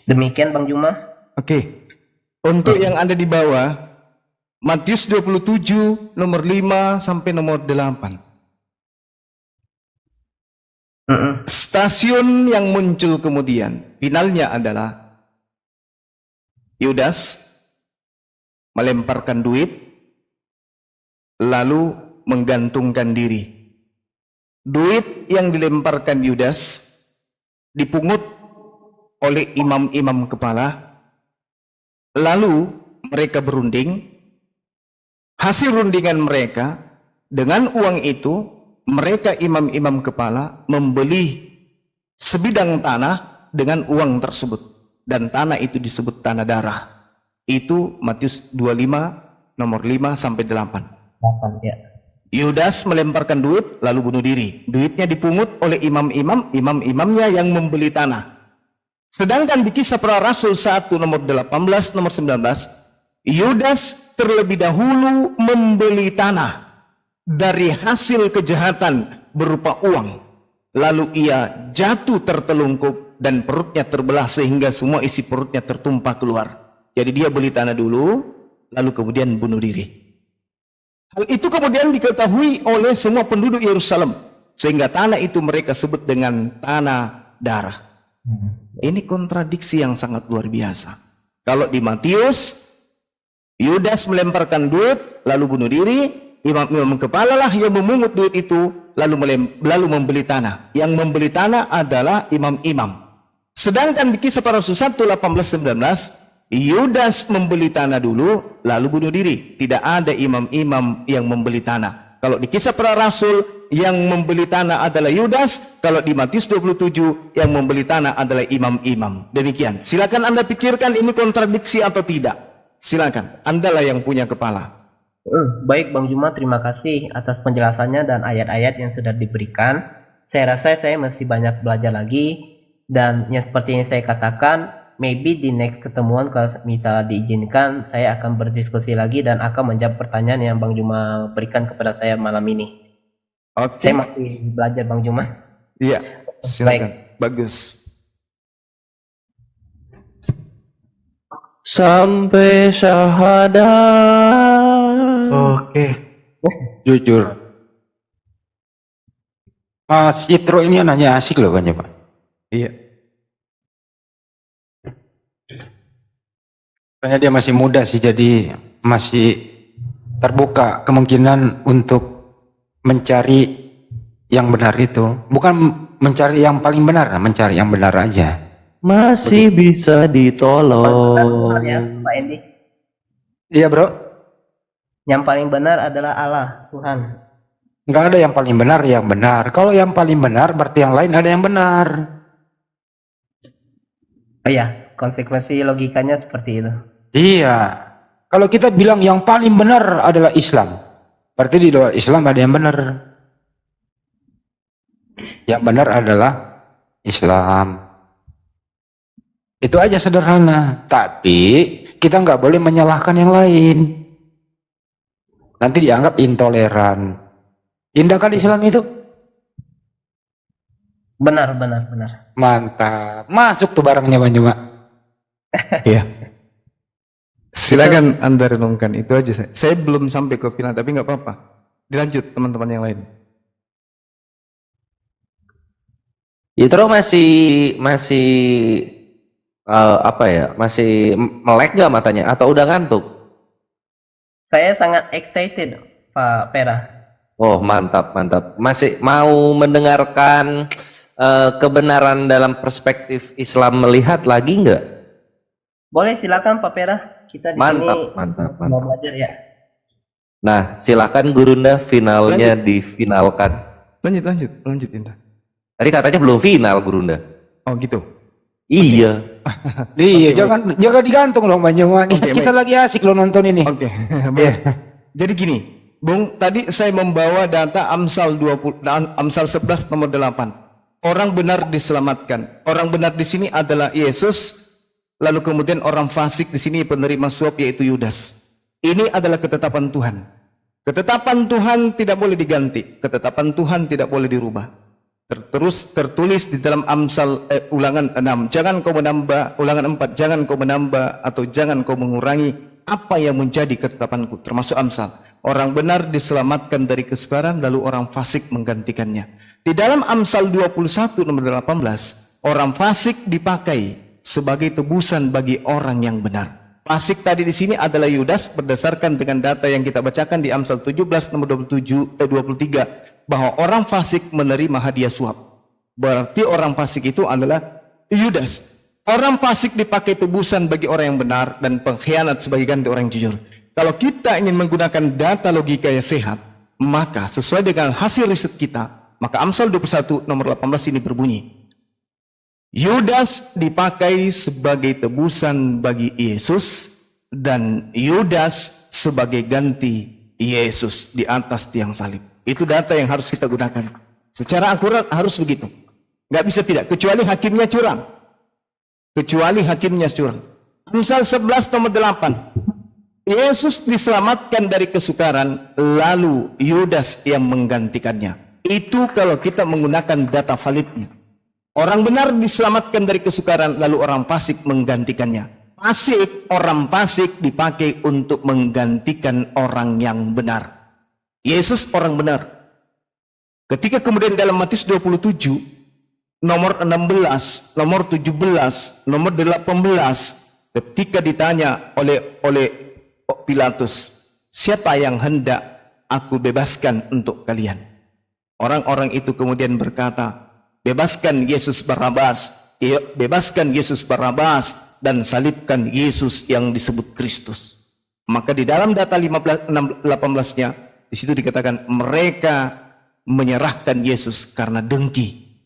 Demikian Bang Juma. Oke. Untuk yang ada di bawah, Matius 27 nomor 5 sampai nomor 8. Stasiun yang muncul kemudian, finalnya adalah Yudas melemparkan duit, lalu menggantungkan diri. Duit yang dilemparkan Yudas dipungut oleh imam-imam kepala, lalu mereka berunding. Hasil rundingan mereka, dengan uang itu, mereka imam-imam kepala membeli sebidang tanah dengan uang tersebut. Dan tanah itu disebut tanah darah. Itu Matius 25, nomor 5 sampai 8. Ya. Yudas melemparkan duit, lalu bunuh diri. Duitnya dipungut oleh imam-imamnya yang membeli tanah. Sedangkan di Kisah Para Rasul 1, nomor 18, nomor 19, Yudas terlebih dahulu membeli tanah dari hasil kejahatan berupa uang. Lalu ia jatuh tertelungkup dan perutnya terbelah sehingga semua isi perutnya tertumpah keluar. Jadi dia beli tanah dulu, lalu kemudian bunuh diri. Hal itu kemudian diketahui oleh semua penduduk Yerusalem, sehingga tanah itu mereka sebut dengan tanah darah. Ini kontradiksi yang sangat luar biasa. Kalau di Matius, Yudas melemparkan duit, lalu bunuh diri. Imam-imam kepala lah yang memungut duit itu, lalu membeli tanah. Yang membeli tanah adalah imam-imam. Sedangkan di Kisah Para Rasul 1, 18, 19, Yudas membeli tanah dulu, lalu bunuh diri. Tidak ada imam-imam yang membeli tanah. Kalau di Kisah Para Rasul, yang membeli tanah adalah Yudas. Kalau di Matius 27, yang membeli tanah adalah imam-imam. Demikian. Silakan Anda pikirkan ini kontradiksi atau tidak. Silakan, Andalah yang punya kepala. Baik Bang Juma, terima kasih atas penjelasannya dan ayat-ayat yang sudah diberikan. Saya rasa saya masih banyak belajar lagi. Dan yang seperti yang saya katakan, maybe di next ketemuan kalau bisa diizinkan, saya akan berdiskusi lagi dan akan menjawab pertanyaan yang Bang Juma berikan kepada saya malam ini. Oke. Saya masih belajar Bang Juma. Iya, silakan. Bagus. Sampai syahadat. Oke. Jujur. Mas Itro ini nanya asik loh kan ya Pak? Iya. Kayaknya dia masih muda sih, jadi masih terbuka kemungkinan untuk mencari yang benar itu. Bukan mencari yang paling benar, mencari yang benar aja. Masih bisa ditolong. Ya, Pak Endi. Iya bro. Yang paling benar adalah Allah, Tuhan. Nggak ada yang paling benar, yang benar. Kalau yang paling benar berarti yang lain ada yang benar. Oh iya, konsekuensi logikanya seperti itu. Iya. Kalau kita bilang yang paling benar adalah Islam, berarti di luar Islam ada yang benar. Yang benar adalah Islam. Itu aja sederhana. Tapi kita nggak boleh menyalahkan yang lain. Nanti dianggap intoleran. Indah kan Islam itu? Benar. Mantap. Masuk tuh barangnya Bang Juma. Iya. Silakan Anda renungkan, itu aja. Saya belum sampai ke final, tapi nggak apa-apa. Dilanjut teman-teman yang lain. Itro masih apa ya? Masih melek nggak matanya atau udah ngantuk? Saya sangat excited, Pak Pera. Oh, mantap. Masih mau mendengarkan kebenaran dalam perspektif Islam melihat lagi nggak? Boleh, silakan Pak Pera. Kita di sini mantap. mau belajar ya. Nah, silakan Gurunda, finalnya difinalkan. Lanjut Indah. Tadi katanya belum final Gurunda. Oh gitu. Iya. Iya, jangan digantung loh Bang Juma. Kita lagi asik loh nonton ini. Oke. Jadi gini, Bung, tadi saya membawa data Amsal 11 nomor 8. Orang benar diselamatkan. Orang benar di sini adalah Yesus. Lalu kemudian orang fasik di sini penerima suap yaitu Yudas. Ini adalah ketetapan Tuhan. Ketetapan Tuhan tidak boleh diganti. Ketetapan Tuhan tidak boleh dirubah. Tertulis di dalam Amsal ulangan 6. Jangan kau menambah, ulangan 4. Jangan kau menambah atau jangan kau mengurangi apa yang menjadi ketetapanku. Termasuk Amsal. Orang benar diselamatkan dari kesukaran, lalu orang fasik menggantikannya. Di dalam Amsal 21 nomor 18, orang fasik dipakai sebagai tebusan bagi orang yang benar. Fasik tadi di sini adalah Yudas berdasarkan dengan data yang kita bacakan di Amsal 17 nomor 23 bahwa orang fasik menerima hadiah suap. Berarti orang fasik itu adalah Yudas. Orang fasik dipakai tebusan bagi orang yang benar dan pengkhianat sebagai ganti orang yang jujur. Kalau kita ingin menggunakan data logika yang sehat, maka sesuai dengan hasil riset kita, maka Amsal 21 nomor 18 ini berbunyi, Yudas dipakai sebagai tebusan bagi Yesus dan Yudas sebagai ganti Yesus di atas tiang salib. Itu data yang harus kita gunakan. Secara akurat harus begitu. Nggak bisa tidak, kecuali hakimnya curang. Kecuali hakimnya curang. Amsal 11 nomor 8. Yesus diselamatkan dari kesukaran, lalu Yudas yang menggantikannya. Itu kalau kita menggunakan data validnya. Orang benar diselamatkan dari kesukaran, lalu orang fasik menggantikannya. Orang fasik dipakai untuk menggantikan orang yang benar. Yesus orang benar. Ketika kemudian dalam Matius 27, nomor 16, nomor 17, nomor 18, ketika ditanya oleh Pilatus, siapa yang hendak aku bebaskan untuk kalian? Orang-orang itu kemudian berkata, bebaskan Yesus Barabas, bebaskan Yesus Barabas, dan salibkan Yesus yang disebut Kristus. Maka di dalam data 18-nya, di situ dikatakan mereka menyerahkan Yesus karena dengki.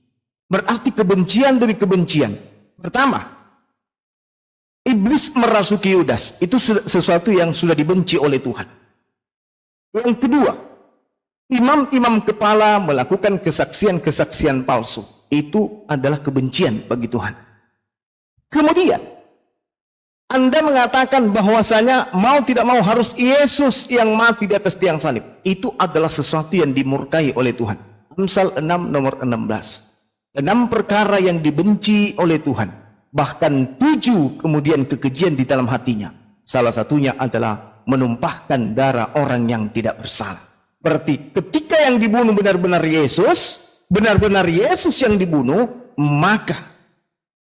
Berarti kebencian demi kebencian. Pertama, iblis merasuki Yudas. Itu sesuatu yang sudah dibenci oleh Tuhan. Yang kedua, imam-imam kepala melakukan kesaksian-kesaksian palsu. Itu adalah kebencian bagi Tuhan. Kemudian, Anda mengatakan bahwasanya mau tidak mau harus Yesus yang mati di atas tiang salib. Itu adalah sesuatu yang dimurkai oleh Tuhan. Amsal 6 nomor 16. 6 perkara yang dibenci oleh Tuhan. Bahkan 7 kemudian kekejian di dalam hatinya. Salah satunya adalah menumpahkan darah orang yang tidak bersalah. Berarti ketika yang dibunuh benar-benar Yesus yang dibunuh, maka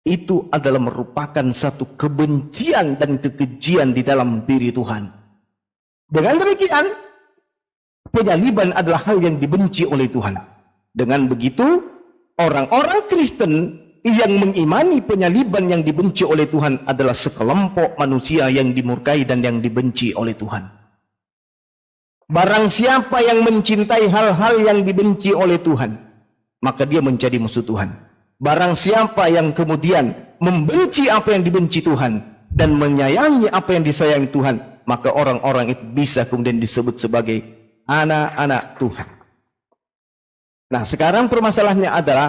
itu adalah merupakan satu kebencian dan kekejian di dalam diri Tuhan. Dengan demikian, penyaliban adalah hal yang dibenci oleh Tuhan. Dengan begitu, orang-orang Kristen yang mengimani penyaliban yang dibenci oleh Tuhan adalah sekelompok manusia yang dimurkai dan yang dibenci oleh Tuhan. Barang siapa yang mencintai hal-hal yang dibenci oleh Tuhan, maka dia menjadi musuh Tuhan. Barang siapa yang kemudian membenci apa yang dibenci Tuhan dan menyayangi apa yang disayangi Tuhan, maka orang-orang itu bisa kemudian disebut sebagai anak-anak Tuhan. Nah, sekarang permasalahannya adalah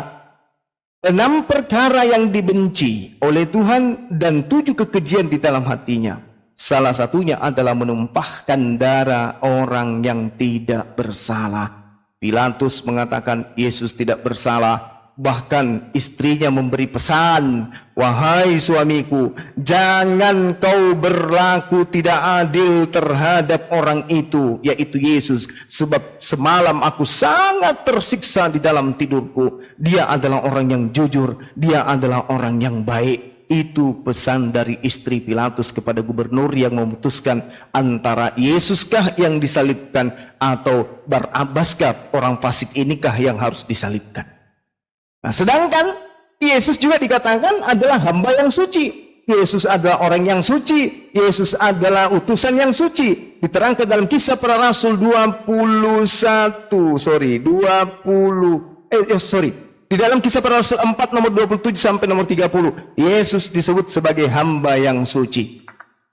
6 perkara yang dibenci oleh Tuhan dan 7 kekejian di dalam hatinya. Salah satunya adalah menumpahkan darah orang yang tidak bersalah. Pilatus mengatakan Yesus tidak bersalah. Bahkan istrinya memberi pesan, wahai suamiku, jangan kau berlaku tidak adil terhadap orang itu, yaitu Yesus. Sebab semalam aku sangat tersiksa di dalam tidurku. Dia adalah orang yang jujur, dia adalah orang yang baik. Itu pesan dari istri Pilatus kepada gubernur yang memutuskan antara Yesuskah yang disalibkan atau Barabaskah, orang fasik inikah yang harus disalibkan. Nah, sedangkan Yesus juga dikatakan adalah hamba yang suci. Yesus adalah orang yang suci. Yesus adalah utusan yang suci. Diterangkan dalam Kisah Para Rasul di dalam Kisah Para Rasul 4 nomor 27 sampai nomor 30, Yesus disebut sebagai hamba yang suci.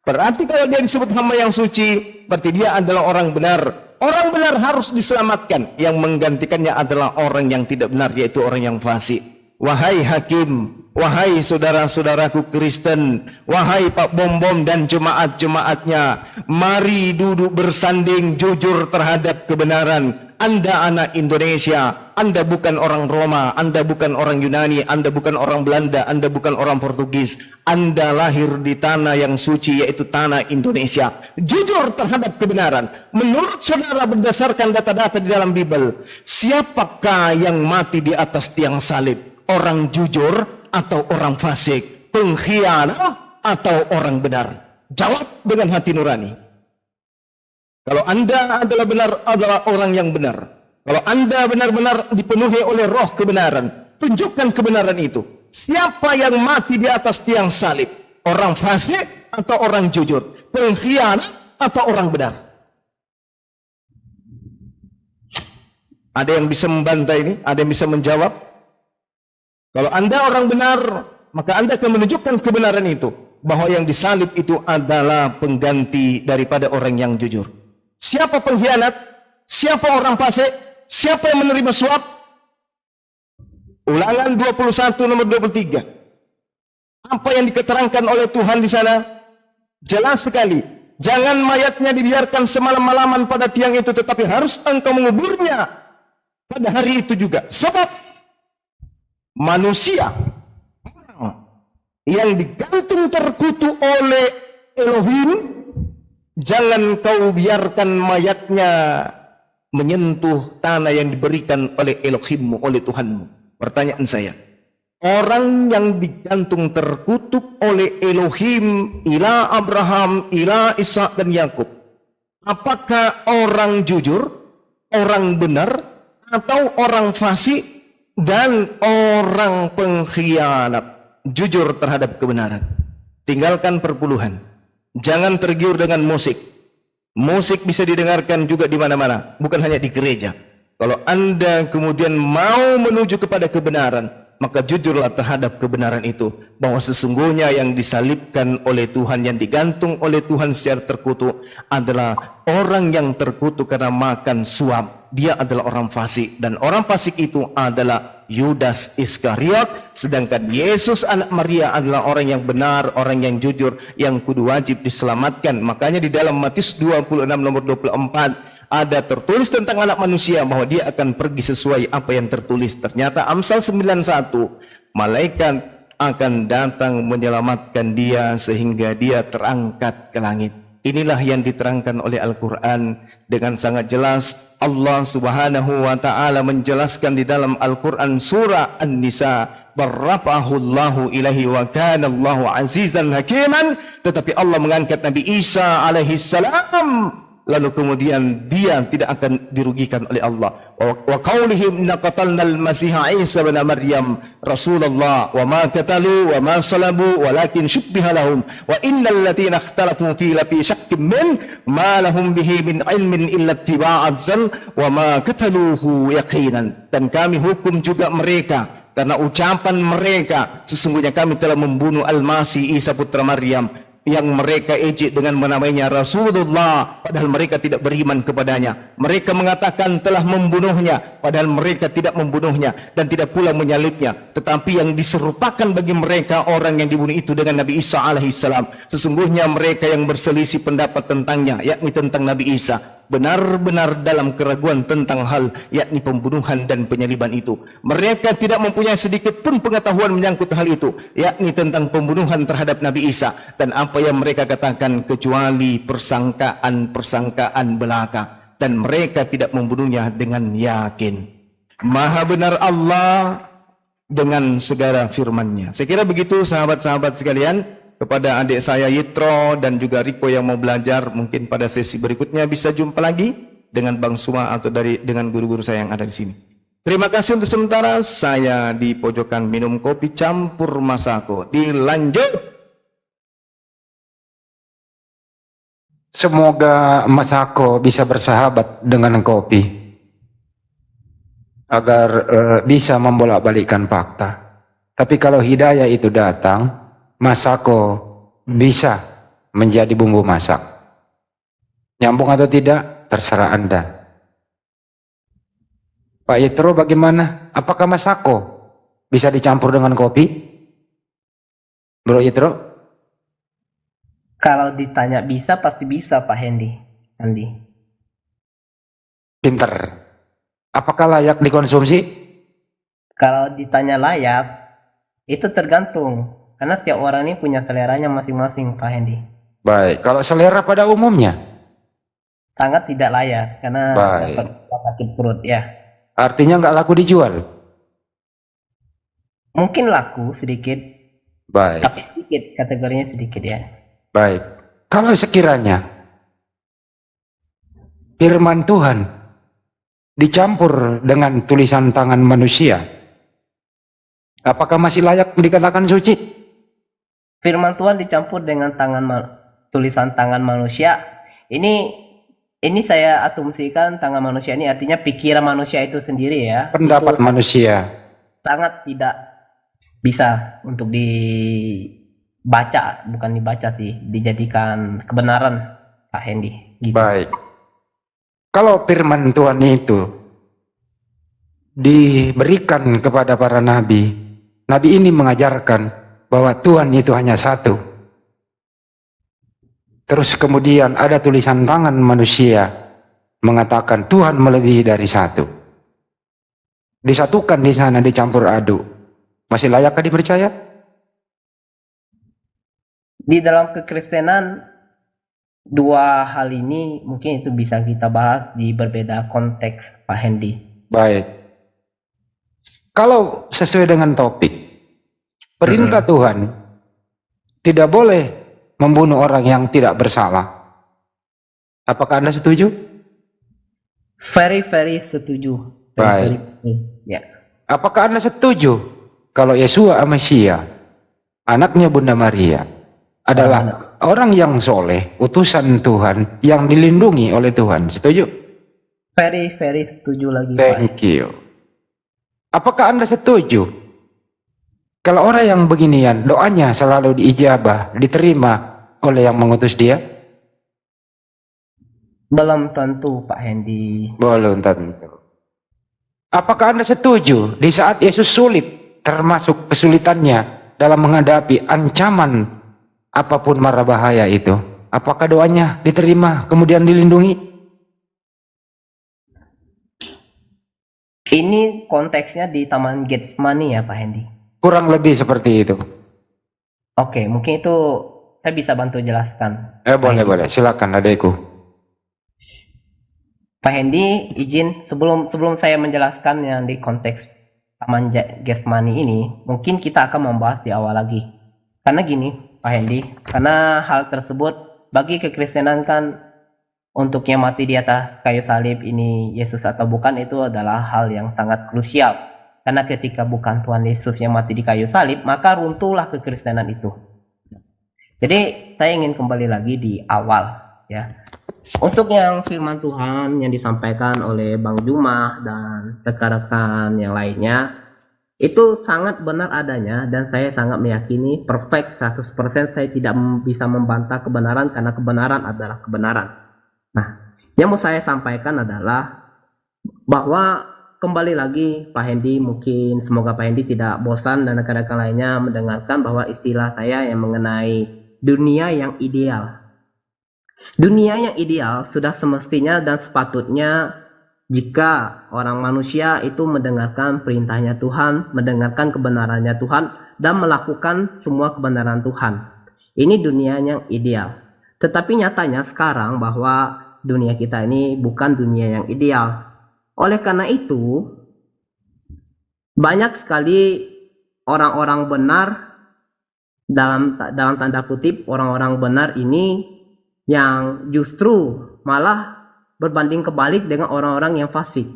Berarti kalau dia disebut hamba yang suci, berarti dia adalah orang benar. Orang benar harus diselamatkan. Yang menggantikannya adalah orang yang tidak benar, yaitu orang yang fasik. Wahai hakim, wahai saudara-saudaraku Kristen, wahai Pak Bom-Bom dan jemaat-jemaatnya, mari duduk bersanding jujur terhadap kebenaran. Anda anak Indonesia, Anda bukan orang Roma, Anda bukan orang Yunani, Anda bukan orang Belanda, Anda bukan orang Portugis. Anda lahir di tanah yang suci, yaitu tanah Indonesia. Jujur terhadap kebenaran. Menurut saudara berdasarkan data-data di dalam Bible, siapakah yang mati di atas tiang salib? Orang jujur atau orang fasik? Pengkhianat atau orang benar? Jawab dengan hati nurani. Kalau Anda adalah orang yang benar, kalau Anda benar-benar dipenuhi oleh roh kebenaran, tunjukkan kebenaran itu. Siapa yang mati di atas tiang salib? Orang fasik atau orang jujur? Pengkhianat atau orang benar? Ada yang bisa membantah ini? Ada yang bisa menjawab? Kalau Anda orang benar, maka Anda akan menunjukkan kebenaran itu, bahwa yang disalib itu adalah pengganti daripada orang yang jujur. Siapa pengkhianat? Siapa orang fasik? Siapa yang menerima suap? Ulangan 21 nomor 23. Apa yang diketerangkan oleh Tuhan di sana? Jelas sekali. Jangan mayatnya dibiarkan semalam-malaman pada tiang itu, tetapi harus engkau menguburnya pada hari itu juga. Sebab manusia yang digantung terkutuk oleh Elohim, jangan kau biarkan mayatnya menyentuh tanah yang diberikan oleh Elohimmu, oleh Tuhanmu. Pertanyaan saya, orang yang digantung terkutuk oleh Elohim, ilah Abraham, ilah Ishak dan Yakub, apakah orang jujur, orang benar, atau orang fasik dan orang pengkhianat? Jujur terhadap kebenaran, tinggalkan perpuluhan. Jangan tergiur dengan musik. Musik bisa didengarkan juga di mana-mana, bukan hanya di gereja. Kalau Anda kemudian mau menuju kepada kebenaran, maka jujurlah terhadap kebenaran itu, bahwa sesungguhnya yang disalibkan oleh Tuhan, yang digantung oleh Tuhan secara terkutuk adalah orang yang terkutuk karena makan suap. Dia adalah orang fasik, dan orang fasik itu adalah Yudas Iskariot, sedangkan Yesus anak Maria adalah orang yang benar, orang yang jujur, yang kudu wajib diselamatkan. Makanya di dalam Matius 26 nomor 24 ada tertulis tentang anak manusia bahwa dia akan pergi sesuai apa yang tertulis. Ternyata Amsal 91, malaikat akan datang menyelamatkan dia sehingga dia terangkat ke langit. Inilah yang diterangkan oleh Al-Quran dengan sangat jelas. Allah Subhanahu wa ta'ala menjelaskan di dalam Al-Quran surah An-Nisa, barrafa'ahullahu ilahi wa kana Allahu azizan hakiman. Tetapi Allah mengangkat Nabi Isa alaihi salam, lalu kemudian dia tidak akan dirugikan oleh Allah. Wa qaulihim inna qatalnal masiha Isa bin Maryam Rasulullah wa ma qatalu wa ma salabu walakin syubbiha lahum wa innal latina ikhtalafu fi lafi syakkim min ma lahum bihi min ilmin illa ittiba'at zan wa ma qataluhu yaqinan. Dan kami hukum juga mereka karena ucapan mereka, sesungguhnya kami telah membunuh Al-Masih Isa putra Maryam, yang mereka ejek dengan menamainya Rasulullah, padahal mereka tidak beriman kepadanya. Mereka mengatakan telah membunuhnya, padahal mereka tidak membunuhnya dan tidak pula menyalibnya. Tetapi yang diserupakan bagi mereka orang yang dibunuh itu dengan Nabi Isa alaihissalam. Sesungguhnya mereka yang berselisih pendapat tentangnya, yakni tentang Nabi Isa, benar-benar dalam keraguan tentang hal yakni pembunuhan dan penyaliban itu. Mereka tidak mempunyai sedikit pun pengetahuan menyangkut hal itu, yakni tentang pembunuhan terhadap Nabi Isa, dan apa yang mereka katakan kecuali persangkaan belaka, dan mereka tidak membunuhnya dengan yakin. Maha benar Allah dengan segala firman-Nya. Saya kira begitu sahabat-sahabat sekalian. Kepada adik saya Yitro dan juga Riko yang mau belajar, mungkin pada sesi berikutnya bisa jumpa lagi dengan Bang Suma atau dengan guru-guru saya yang ada di sini. Terima kasih untuk sementara. Saya di pojokan minum kopi campur Masako. Dilanjut. Semoga Masako bisa bersahabat dengan kopi agar bisa membolak-balikkan fakta. Tapi kalau hidayah itu datang, Masako bisa menjadi bumbu masak. Nyambung atau tidak, terserah Anda. Pak Yitro bagaimana? Apakah Masako bisa dicampur dengan kopi? Bro Yitro? Kalau ditanya bisa, pasti bisa Pak Andi. Pinter. Apakah layak dikonsumsi? Kalau ditanya layak, itu tergantung. Karena setiap orang ini punya seleranya masing-masing, Pak Hendy. Baik, kalau selera pada umumnya? Sangat tidak layak, karena Baik. dapat sakit perut ya. Artinya nggak laku dijual? Mungkin laku sedikit, Baik, tapi sedikit, kategorinya sedikit ya. baik. Kalau sekiranya firman Tuhan dicampur dengan tulisan tangan manusia, apakah masih layak dikatakan suci? Firman Tuhan dicampur dengan tulisan tangan manusia. Ini saya asumsikan tangan manusia ini artinya pikiran manusia itu sendiri ya. Pendapat Itu manusia. sangat tidak bisa untuk dibaca, bukan dibaca sih, dijadikan kebenaran, Pak Hendy. Gitu. Baik. Kalau firman Tuhan itu diberikan kepada para nabi, nabi ini mengajarkan bahwa Tuhan itu hanya satu. Terus kemudian ada tulisan tangan manusia mengatakan Tuhan melebihi dari satu. Disatukan di sana, dicampur aduk. Masih layakkah dipercaya? Di dalam kekristenan, dua hal ini mungkin itu bisa kita bahas di berbeda konteks, Pak Hendy. Baik. Kalau sesuai dengan topik, perintah Tuhan tidak boleh membunuh orang yang tidak bersalah. Apakah Anda setuju? Very setuju. Baik. Ya. Apakah Anda setuju kalau Yesua Mesia, anaknya Bunda Maria, adalah orang yang soleh, utusan Tuhan, yang dilindungi oleh Tuhan? Setuju? Very setuju lagi, Pak. Thank you. Apakah Anda setuju kalau orang yang beginian doanya selalu diijabah, diterima oleh yang mengutus dia? Belum tentu, Pak Hendy. Belum tentu. Apakah Anda setuju di saat Yesus sulit, termasuk kesulitannya dalam menghadapi ancaman apapun mara bahaya itu, apakah doanya diterima kemudian dilindungi? Ini konteksnya di Taman Getsemani ya, Pak Hendy. Kurang lebih seperti itu. Oke, mungkin itu saya bisa bantu jelaskan. Boleh, silakan adekku. Pak Hendy, izin sebelum saya menjelaskan yang di konteks Taman Getsemani ini, mungkin kita akan membahas di awal lagi. Karena gini, Pak Hendy, karena hal tersebut bagi kekristenan kan untuk yang mati di atas kayu salib ini Yesus atau bukan itu adalah hal yang sangat krusial. Karena ketika bukan Tuhan Yesus yang mati di kayu salib, maka runtuhlah kekristenan itu. Jadi saya ingin kembali lagi di awal ya. Untuk yang firman Tuhan yang disampaikan oleh Bang Juma dan rekan-rekan yang lainnya, itu sangat benar adanya dan saya sangat meyakini perfect 100%. Saya tidak bisa membantah kebenaran karena kebenaran adalah kebenaran. Nah, yang mau saya sampaikan adalah bahwa kembali lagi Pak Hendy, mungkin semoga Pak Hendy tidak bosan dan rekan-rekan lainnya mendengarkan bahwa istilah saya yang mengenai dunia yang ideal. Dunia yang ideal sudah semestinya dan sepatutnya jika orang manusia itu mendengarkan perintahnya Tuhan, mendengarkan kebenarannya Tuhan, dan melakukan semua kebenaran Tuhan. Ini dunia yang ideal. Tetapi nyatanya sekarang bahwa dunia kita ini bukan dunia yang ideal. Oleh karena itu, banyak sekali orang-orang benar, dalam tanda kutip, orang-orang benar ini yang justru malah berbanding kebalik dengan orang-orang yang fasik.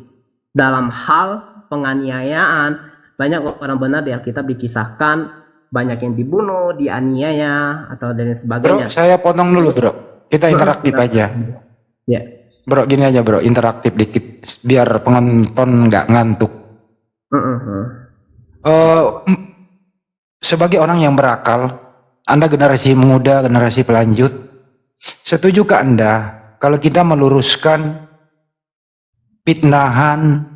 Dalam hal penganiayaan, banyak orang benar di Alkitab dikisahkan banyak yang dibunuh, dianiaya atau dan sebagainya. Bro, saya potong dulu, bro. Kita interaktif aja. Ya. Bro, gini aja, bro. Interaktif dikit biar penonton nggak ngantuk. Sebagai orang yang berakal, Anda generasi muda, generasi pelanjut, setujukah Anda kalau kita meluruskan fitnahan,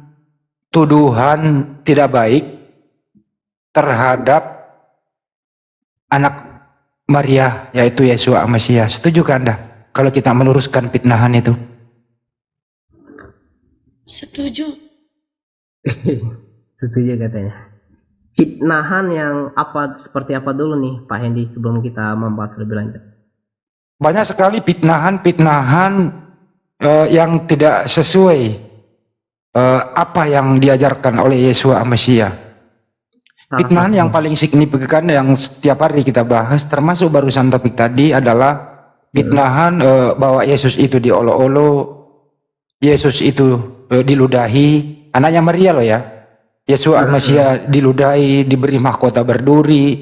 tuduhan tidak baik terhadap anak Maria, yaitu Yesua Mesia? Setujukah Anda kalau kita meluruskan fitnahan itu? Setuju. Setuju katanya. Fitnahan yang seperti apa dulu nih Pak Hendy sebelum kita membahas lebih lanjut? Banyak sekali pitnahan-pitnahan yang tidak sesuai apa yang diajarkan oleh Yesua Mesia. Pitnahan yang paling signifikan yang setiap hari kita bahas, termasuk barusan topik tadi, adalah pitnahan bahwa Yesus itu diolok-olok, Yesus itu diludahi, anaknya Maria loh ya. Yesua Mesia diludahi, diberi mahkota berduri,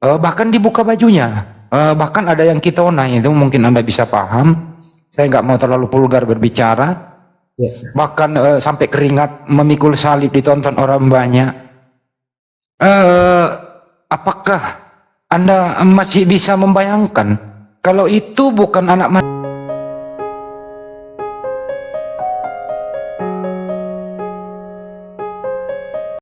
bahkan dibuka bajunya, bahkan ada yang kitona, itu mungkin Anda bisa paham. Saya nggak mau terlalu vulgar berbicara. Bahkan sampai keringat, memikul salib, ditonton orang banyak. Apakah Anda masih bisa membayangkan kalau itu bukan anak manusia?